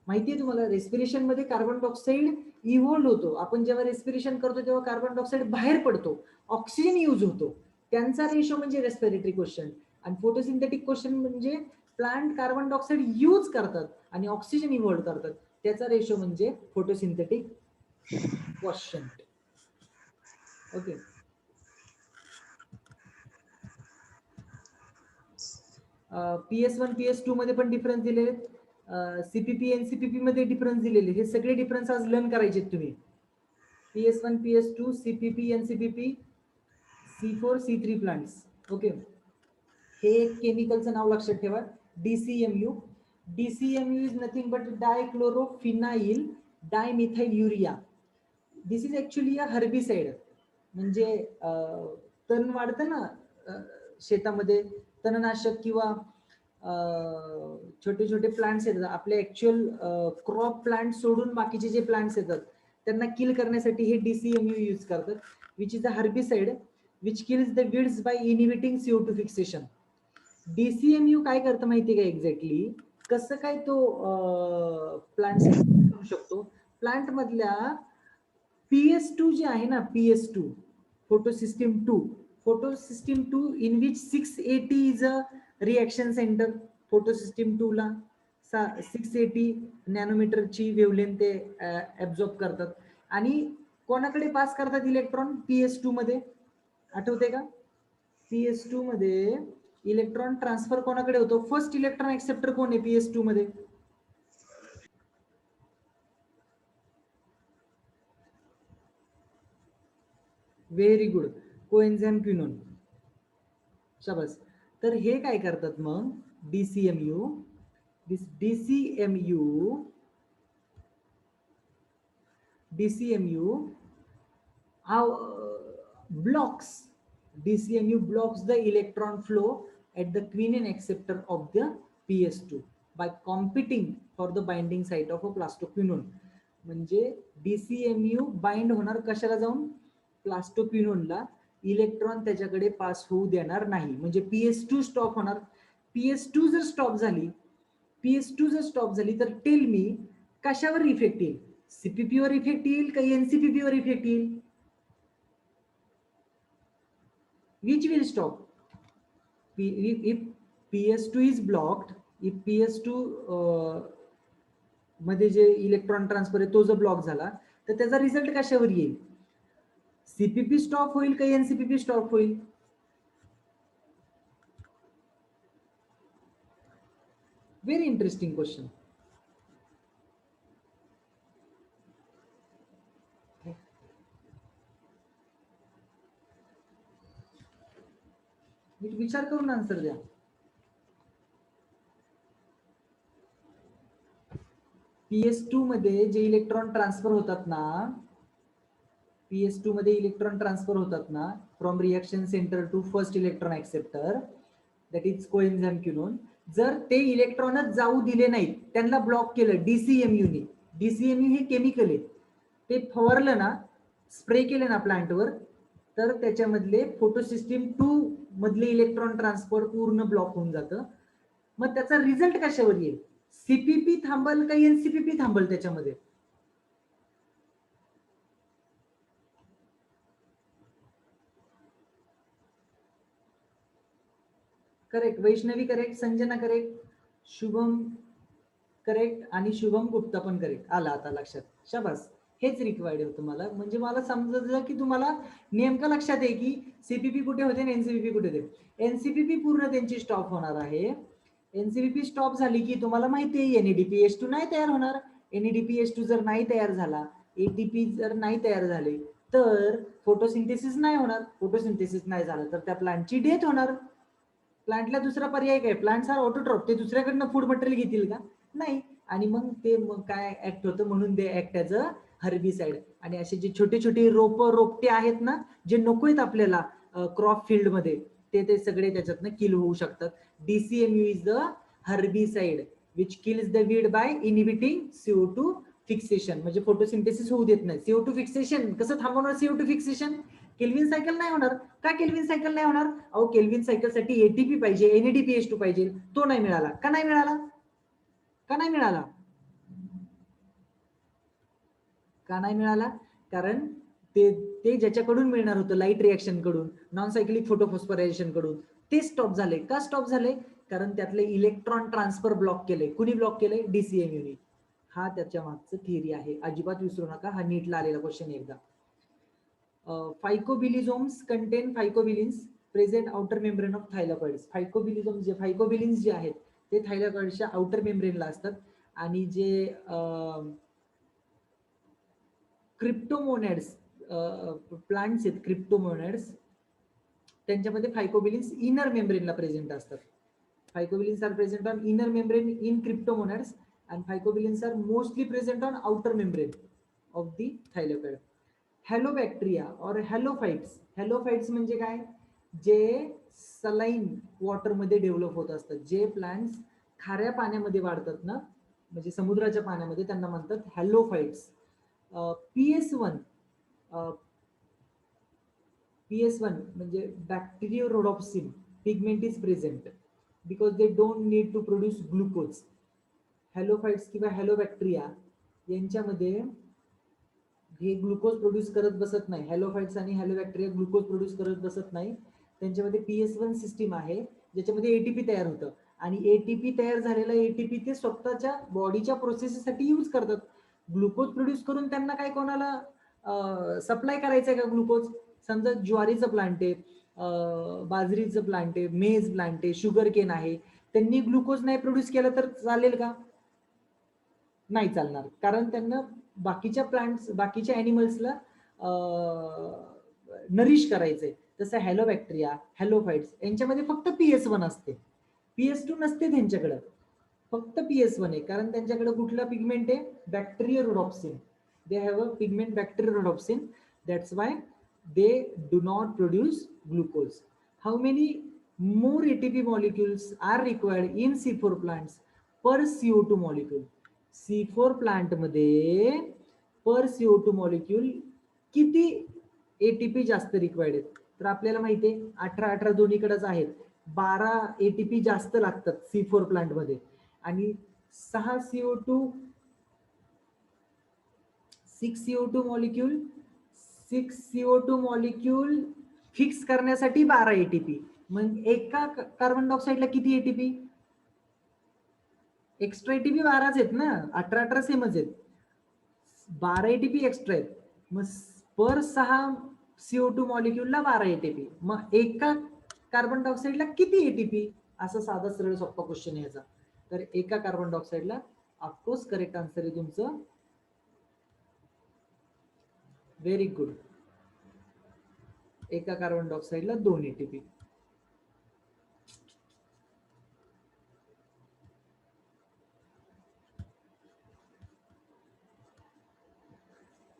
माहिती आहे तुम्हाला रेस्पिरेशन मध्ये कार्बन डायऑक्साइड इव्हॉल्ड होतो. आपण जेव्हा रेस्पिरेशन करतो तेव्हा कार्बन डायऑक्साइड बाहेर पडतो, ऑक्सिजन यूज होतो, त्यांचा रेशो म्हणजे रेस्पिरेटरी क्वेश्चन. आणि फोटोसिंथेटिक क्वेश्चन म्हणजे प्लांट कार्बन डायऑक्साइड यूज करतात आणि ऑक्सिजन इव्हॉल्ड करतात, त्याचा रेशो म्हणजे photosynthetic question. Okay. PS1 PS2 मध्ये पण डिफरन्स दिलेले, CPP NCPP मध्ये डिफरन्स दिलेले, हे सगळे डिफरन्स आज लर्न करायचे तुम्ही. PS1 PS2 CPP NCPP C4 C3 plants. Okay. हे केमिकलचं नाव लक्षात ठेवा, DCMU. DCMU is nothing but dichlorophenyl dimethyl urea. This is actually a herbicide. म्हणजे तण वाढतं ना शेतामध्ये, तणनाशक किंवा छोटे छोटे प्लांट्स येतात आपले ऍक्च्युअल क्रॉप प्लांट सोडून बाकीचे जे प्लांट्स येतात त्यांना किल करण्यासाठी हे DCMU यूज करतात, which is a herbicide which kills the weeds by inhibiting CO2 fixation. DCMU काय करतं माहिती का एक्झॅक्टली, कसं काय तो प्लांट करू शकतो. प्लांट मधल्या PS2 जे आहे ना, PS2 फोटोसिस्टीम 2 in which 680 is a reaction center. फोटोसिस्टीम 2 ला 680 नॅनोमीटरची वेव्हलेंथ ते ऍब्झॉर्ब करतात आणि कोणाकडे पास करतात इलेक्ट्रॉन, PS2 मध्ये. आठवते का, PS2 मध्ये इलेक्ट्रॉन ट्रान्सफर कोणाकडे होतो, फर्स्ट इलेक्ट्रॉन एक्सेप्टर कोण आहे PS2 मध्ये, व्हेरी गुड, कोएन्झाइम क्विनोन. शाबास. तर हे काय करतात मग DCMU, blocks the electron flow at the quinine acceptor of the PS2 by competing for the binding site of a plastoquinone. म्हणजे DCMU बाइंड होणार कशाला जाऊन, प्लास्टोक्विनोनला. इलेक्ट्रॉन त्याच्याकडे पास होऊ देणार नाही, म्हणजे PS2 स्टॉप होणार. PS2 जर स्टॉप झाली तर टेल मी कशावर इफेक्ट येईल, CPP वर इफेक्ट येईल का NCPP वर इफेक्ट येईल, which will stop? If PS2 is blocked, if PS2 मध्ये जे इलेक्ट्रॉन ट्रान्सफर आहे तो जर ब्लॉक झाला तर त्याचा रिझल्ट कशावर येईल, CPP स्टॉप होईल का NCPP स्टॉप होईल. Very interesting question. विचार करून आन्सर द्या. PS2 मध्ये जे इलेक्ट्रॉन ट्रान्सफर होतात ना, PS2 मध्ये इलेक्ट्रॉन ट्रान्सफर होतात ना, from reaction centre to first electron acceptor, that is coenzyme quinone. जर ते इलेक्ट्रॉनच जाऊ दिले नाहीत, त्यांना ब्लॉक केलं DCMU ने. DCMU हे केमिकल आहे, ते फवारलं ना, स्प्रे केलं ना प्लांटवर, तर त्याच्यामधले फोटोसिस्टीम 2 मधले इलेक्ट्रॉन ट्रान्सफर पूर्ण ब्लॉक होऊन जातं. मग त्याचा रिझल्ट कशावर येईल, CPP थांबल का NCPP थांबल त्याच्यामध्ये. Correct, Vaishnavi correct, Sanjana correct, Shubham correct आणि शुभम गुप्ता पण करेक्ट. आला आता लक्षात, शाबास. हेच रिक्वायर्ड होतं मला, म्हणजे मला समजलं की तुम्हाला नेमकं लक्षात आहे की CPP कुठे होते आणि NCPP कुठे होते. NCPP पूर्ण त्यांची स्टॉप होणार आहे. NCPP स्टॉप झाली की तुम्हाला माहिती आहे NADPH2 नाही तयार होणार, NADPH2 जर नाही तयार झाला, ATP जर नाही तयार झाले, तर फोटोसिंथेसिस नाही होणार. फोटोसिंथेसिस नाही झालं तर त्या प्लांटची डेथ होणार. प्लांटला दुसरा पर्याय काय? प्लांट्स आर ऑटोट्रॉप, ते दुसऱ्याकडनं फूड मटेरियल घेतील का? नाही. आणि मग ते मग काय ऍक्ट होतं, म्हणून ते ऍक्ट ॲज अ हर्बिसाइड. आणि असे जे छोटे छोटे रोपटे आहेत ना, जे नको आहेत आपल्याला क्रॉप फील्डमध्ये, ते सगळे त्याच्यातनं किल होऊ शकतात. DCMU is the herbicide which kills the weed by inhibiting CO2 fixation. म्हणजे फोटोसिंथेसिस होऊ देत नाही. CO2 फिक्सेशन कसं थांबवणार? CO2 फिक्सेशन केल्विन सायकल नाही होणार. का केल्विन सायकल नाही होणार? अहो, केल्विन सायकल साठी ATP पाहिजे, NADPH2 पाहिजे, तो नाही मिळाला. का नाही मिळाला? का नाही मिळाला? का नाही मिळाला? कारण ते ज्याच्याकडून मिळणार होतं, लाईट रिएक्शन कडून, नॉन सायक्लिक फोटोफॉस्फरायझेशन कडून, ते स्टॉप झाले. का स्टॉप झाले? कारण त्यातले इलेक्ट्रॉन ट्रान्सफर ब्लॉक केले. कुणी ब्लॉक केले? DCMU. हा त्याच्या मागचं थिअरी आहे. अजिबात विसरू नका, हा नीटला आलेला क्वेश्चन एकदा. Phycobilisomes contain phycobilins present outer membrane of thylakoids. Phycobilins जे आहेत ते थायलॉइडच्या आउटर मेम्ब्रेनला असतात. आणि जे क्रिप्टोमोनॅड्स प्लांट्स आहेत, क्रिप्टोमोनॅड्स, त्यांच्यामध्ये फायकोबिलिन्स इनर मेम्ब्रेनला प्रेझेंट असतात. Phycobilins are present on inner membrane in cryptomonads and phycobilins are mostly present on outer membrane of the thylakoid. हॅलोबॅक्टेरिया और हॅलोफाइट्स. हॅलोफाइट्स म्हणजे काय? जे सलाईन वॉटर मध्ये डेव्हलप होत असतात. जे प्लांट्स खाऱ्या पाण्यामध्ये वाढतात ना, म्हणजे समुद्राच्या पाण्यामध्ये, त्यांना म्हणतात हॅलोफाइट्स. PS1 म्हणजे bacteriorhodopsin pigment is present because they don't need to produce glucose. Halophytes किंवा हॅलोबॅक्टेरिया यांच्यामध्ये हे ग्लुकोज प्रोड्यूस करत बसत नाही. हॅलोफाइट्स आणि हॅलोबॅक्टेरिया ग्लुकोज प्रोड्यूस करत बसत नाही. त्यांच्यामध्ये PS1 सिस्टीम आहे, ज्याच्यामध्ये ATP तयार होतं. आणि ATP तयार झालेला ATP ते स्वतःच्या बॉडीच्या प्रोसेससाठी यूज करतात. ग्लुकोज प्रोड्यूस करून त्यांना काय कोणाला सप्लाय करायचंय का ग्लुकोज? समजा ज्वारीचं प्लांट आहे, बाजरीचं प्लांट आहे, मेज प्लांट आहे, शुगर केन आहे, त्यांनी ग्लुकोज नाही प्रोड्यूस केलं तर चालेल का? नाही चालणार. कारण त्यांना बाकीच्या प्लांट्स, बाकीच्या ॲनिमल्सला नरिश करायचंय. तसं हॅलोबॅक्टेरिया, हॅलोफाइट्स यांच्यामध्ये फक्त PS1 असते, PS2 नसते त्यांच्याकडं, फक्त PS1 आहे. कारण त्यांच्याकडे कुठला पिगमेंट आहे? Bacteriorhodopsin. They have a pigment bacteriorhodopsin. That's why they do not produce glucose. How many more ATP molecules are required in C4 plants per CO2 molecule? C4 plant मध्ये पर CO2 molecule किती ATP जास्त required आहेत? तर आपल्याला माहिती आहे 18 दोन्हीकडेच आहेत. 12 ATP जास्त लागतात C4 प्लांट मध्ये. आणि 6 CO2 मॉलिक्यूल फिक्स करण्यासाठी 12 ATP. मग एका कार्बन डायऑक्साईडला किती ATP? एक्स्ट्रा ATP 12च आहेत ना, 18 सेमच आहेत. 12 ATP एक्स्ट्रा आहेत. मग पर 6 CO2 मॉलिक्यूलला 12 ATP. मग एका कार्बन डायऑक्साईडला किती ATP? असा साधा सरळ सोपा क्वेश्चन आहे याचा. तर एका कार्बन डायऑक्साईडला, ऑफकोर्स करेक्ट आन्सर आहे तुमचं, व्हेरी गुड, एका कार्बन डायऑक्साईडला 2 ATP.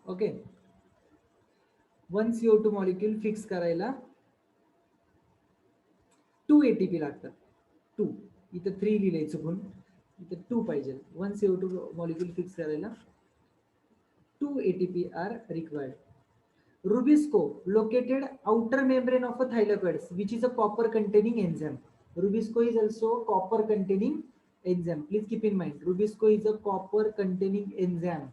Okay. 1 CO2 molecule fix करायला 2 ATP लागतात. 2, इथं 3 लिहिलंय चुकून, इथं 2 पाहिजे. 1 CO2 मॉलिक्यूल फिक्स करायला 2 ATP are required. Rubisco located outer membrane of a thylakoids, which is a copper containing enzyme. Rubisco is also copper containing enzyme. Please keep in mind, Rubisco is a copper containing enzyme.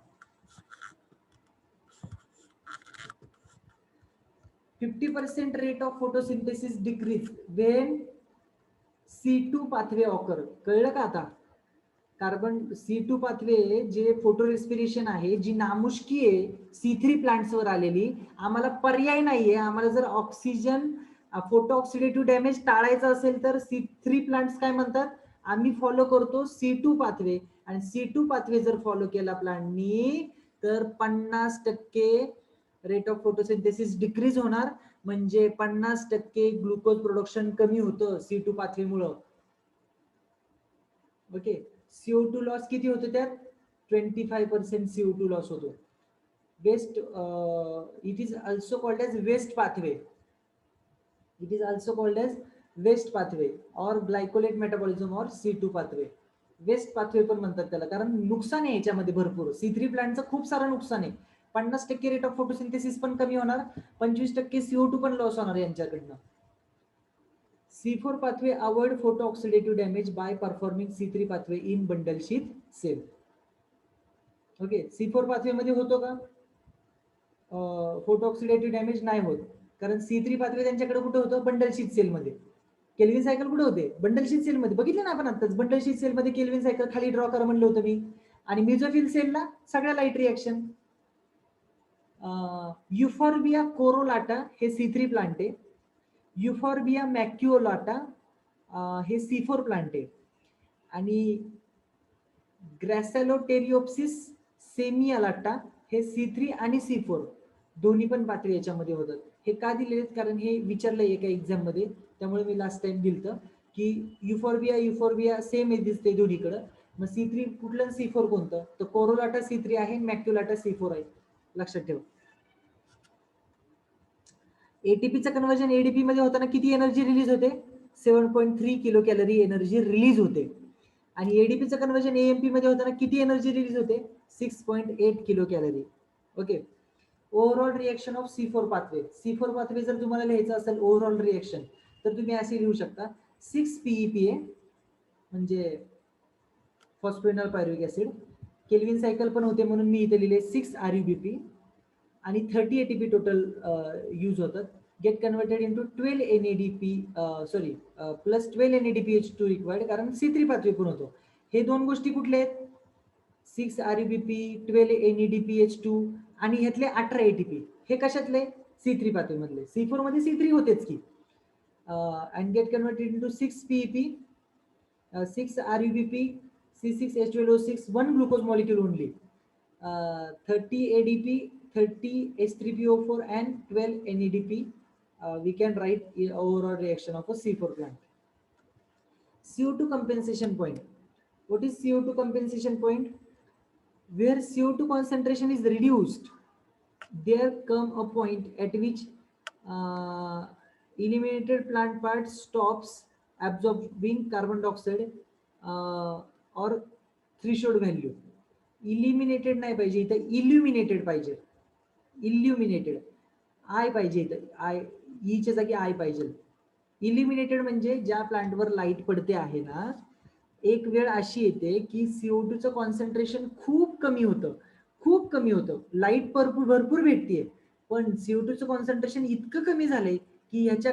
50% rate of photosynthesis decrease when C2 pathway occur. कळलं का आता? Carbon C2 pathway जे photo respiration आहे, जी नामुष्की आहे C3 plants वर आलेली, आम्हाला पर्याय नाहीये. आम्हाला जर ऑक्सिजन फोटो ऑक्सिडेटिव्ह डॅमेज टाळायचं असेल तर C3 प्लांट्स काय म्हणतात? आम्ही फॉलो करतो C2 पाथवे. आणि C2 पाथवे जर फॉलो केला प्लांटनी तर 50% रेट ऑफ फोटोसिंथेसिस डिक्रीज होणार, म्हणजे 50% ग्लुकोज प्रोडक्शन कमी होतं C2 पाथवेमुळं. ओके, CO2 लॉस किती होतो त्यात? 25% CO2 लॉस होतो. Waste it is also called as waste pathway. It is also called as waste pathway or glycolate metabolism or C2 pathway. Waste pathway पण म्हणतात त्याला, कारण नुकसान आहे याच्यामध्ये भरपूर. C3 प्लांटचं खूप सारं नुकसान आहे. 50% रेट ऑफ फोटोसिंथेसिस पण कमी होणार, 25% CO2 पण लॉस होणार यांच्याकडनं. C4 pathway avoid photo-oxidative damage by performing C3 pathway in bundle sheath cell. Okay, C4 pathway मध्ये होतो का फोटो ऑक्सिडेटिव्ह डॅमेज? नाही होत, कारण C3 पाथवे त्यांच्याकडे कुठे होतं? बंडल शीथ सेल मध्ये. केल्विन सायकल कुठे होते? बंडल शीथ सेल मध्ये. बघितलं ना आपण आताच, बंडल शीथ सेल मध्ये केल्विन सायकल खाली ड्रॉ करा म्हणलं होतं मी. आणि मेसोफिल सेलला सगळ्या लाईट रिएक्शन. युफॉर्बिया कोरोलाटा हे C3 प्लांट आहे. युफॉर्बिया मॅक्युओलाटा हे C4 प्लांट आहे. आणि ग्रॅसेलोटेरिओप्सिस सेमियालाटा हे C3 आणि C4 दोन्ही पण पाथवे याच्यामध्ये होतात. हे का दिलेले आहेत? कारण हे विचारलंय एका एक्झाम मध्ये, त्यामुळे मी लास्ट टाइम दिलं की युफॉर्बिया सेम दिसते दोन्हीकडं. मग C3 कुठलं, C4 कोणतं? तर कोरोलाटा C3 आहे, मॅक्युलाटा C4 आहे, लक्षात ठेव. एटीपीचं कन्वर्जन एडीपी मध्ये होताना किती एनर्जी रिलीज होते? 7.3 किलो कॅलरी एनर्जी रिलीज होते. आणि एडीपीचं कन्वर्जन एएमपी मध्ये होताना किती एनर्जी रिलीज होते? 6.8 kilo calorie. Okay, overall reaction of C4 pathway. C4 pathway जर तुम्हाला लिहायचं असेल ओव्हरऑल रिएक्शन, तर तुम्ही असे लिहू शकता. 6 PEPA म्हणजे फॉस्फेनॉल पायरुविक ऍसिड. केल्विन सायकल पण होते म्हणून मी इथे लिहिले 6 RUBP. आणि 30 ATP टोटल यूज होतात. Gate converted into 12 NADP plus 12 NADPH2 required, कारण C3 पाथवे पण होतो. हे दोन गोष्टी कुठल्या आहेत? 6 RUBP, 12 NADPH2 आणि ह्यातले 18 ATP. हे कशातले? C3 पाथवे मधले. C4 मध्ये C3 होतेच की. And gate converted into 6 PEP, 6 RUBP, C6H12O6, 1 glucose molecule only, 30 ADP, 30 H3PO4 and 12 NADP. We can write overall reaction of a C4 plant. CO2 compensation point. What is CO2 compensation point? Where CO2 concentration is reduced, there come a point at which eliminated plant part stops absorbing carbon dioxide or threshold value. Eliminated नाही पाहिजे इथं, illuminated पाहिजे. Illuminated I पाहिजे इथं, I ईच्या जागी I पाहिजे. Illuminated म्हणजे ज्या प्लांटवर लाईट पडते आहे ना, एक वेळ अशी येते की CO2 चं कॉन्सन्ट्रेशन खूप कमी होतं, खूप कमी होतं. लाईट भरपूर भेटतीये, पण CO2 चं कॉन्सन्ट्रेशन इतकं कमी झालंय की याच्या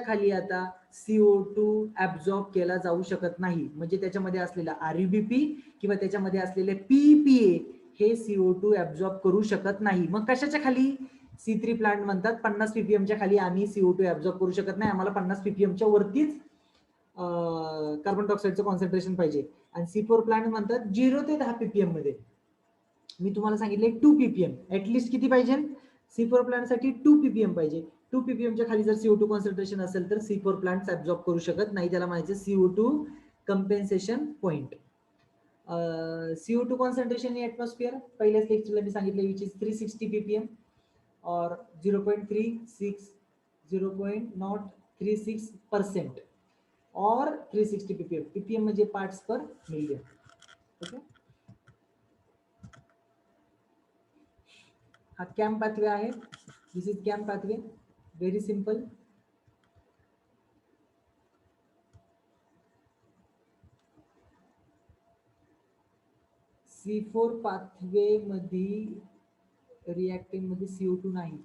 खाली आता CO2 ऍब्झॉर्ब केला जाऊ शकत नाही. म्हणजे त्याच्यामध्ये असलेला RUBP किंवा त्याच्यामध्ये असलेले PEPA हे CO2 ऍब्झॉर्ब करू शकत नाही. मग कशाच्या खाली? C3 प्लांट म्हणतात 50 ppm च्या खाली आम्ही CO2 ऍब्झॉर्ब करू शकत नाही, आम्हाला 50 ppm च्या वरतीच कार्बन डायऑक्साईडचं कॉन्सन्ट्रेशन पाहिजे. आणि C4 प्लांट म्हणतात 0 ते 10 ppm मध्ये. मी तुम्हाला सांगितले 2 ppm ऍटलिस्ट किती पाहिजे? C4 प्लांट साठी 2 ppm पाहिजे. 2 ppm च्या खाली जर CO2 कॉन्सन्ट्रेशन असेल तर C4 प्लांट ऍब्झॉर्ब करू शकत नाही. त्याला म्हणायचं CO2 compensation point. CO2 concentration in atmosphere पहिल्याच लेक्चरला मी सांगितले, विच इज 360 ppm और 0.36% और 360 ppm. ppm म्हणजे पार्ट्स पर मिलियन. ओके, हा कॅम्प पाथवे आहे. दिस इज कॅम्प pathway, very simple. C4 pathway मध्ये रिएक्टिंग मध्ये CO2 नाही.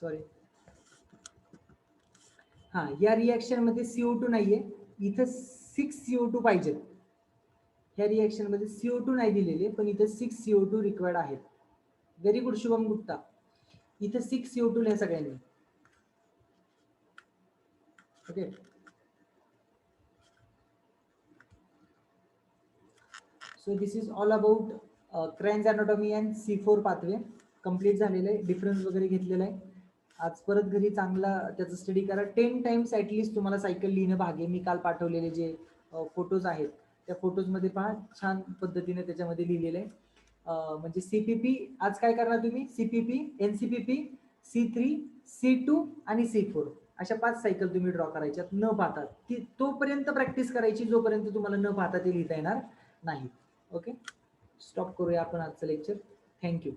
सॉरी, हा या रिएक्शन मध्ये CO2 नाहीये, इथं 6 CO2 पाहिजे. ह्या रिएक्शन मध्ये CO2 नाही दिलेले, पण इथे 6 CO2 रिक्वायर्ड आहेत. Very good Shubham Gupta. इथे 6 CO2 लिहा सगळ्यांनी. Okay. So this is all about Kranz anatomy and C4 pathway. Complete झालेलं आहे. डिफरन्स वगैरे घेतलेला आहे. आज परत घरी चांगला त्याचा स्टडी करा. 10 टाइम्स ॲटलिस्ट तुम्हाला सायकल लिहिणं भाग आहे. मी काल पाठवलेले जे फोटोज आहेत त्या फोटोजमध्ये पहा छान पद्धतीने त्याच्यामध्ये लिहिलेलं आहे. म्हणजे CPP आज काय करणार तुम्ही? CPP, NCPP, C3, C2 आणि C4 अशा 5 सायकल तुम्ही ड्रॉ करायच्यात न पाहता. ती तोपर्यंत प्रॅक्टिस करायची जोपर्यंत तुम्हाला न पाहता ते लिहिता येणार नाही. ओके, स्टॉप करूया आपण आजचं लेक्चर. थँक्यू.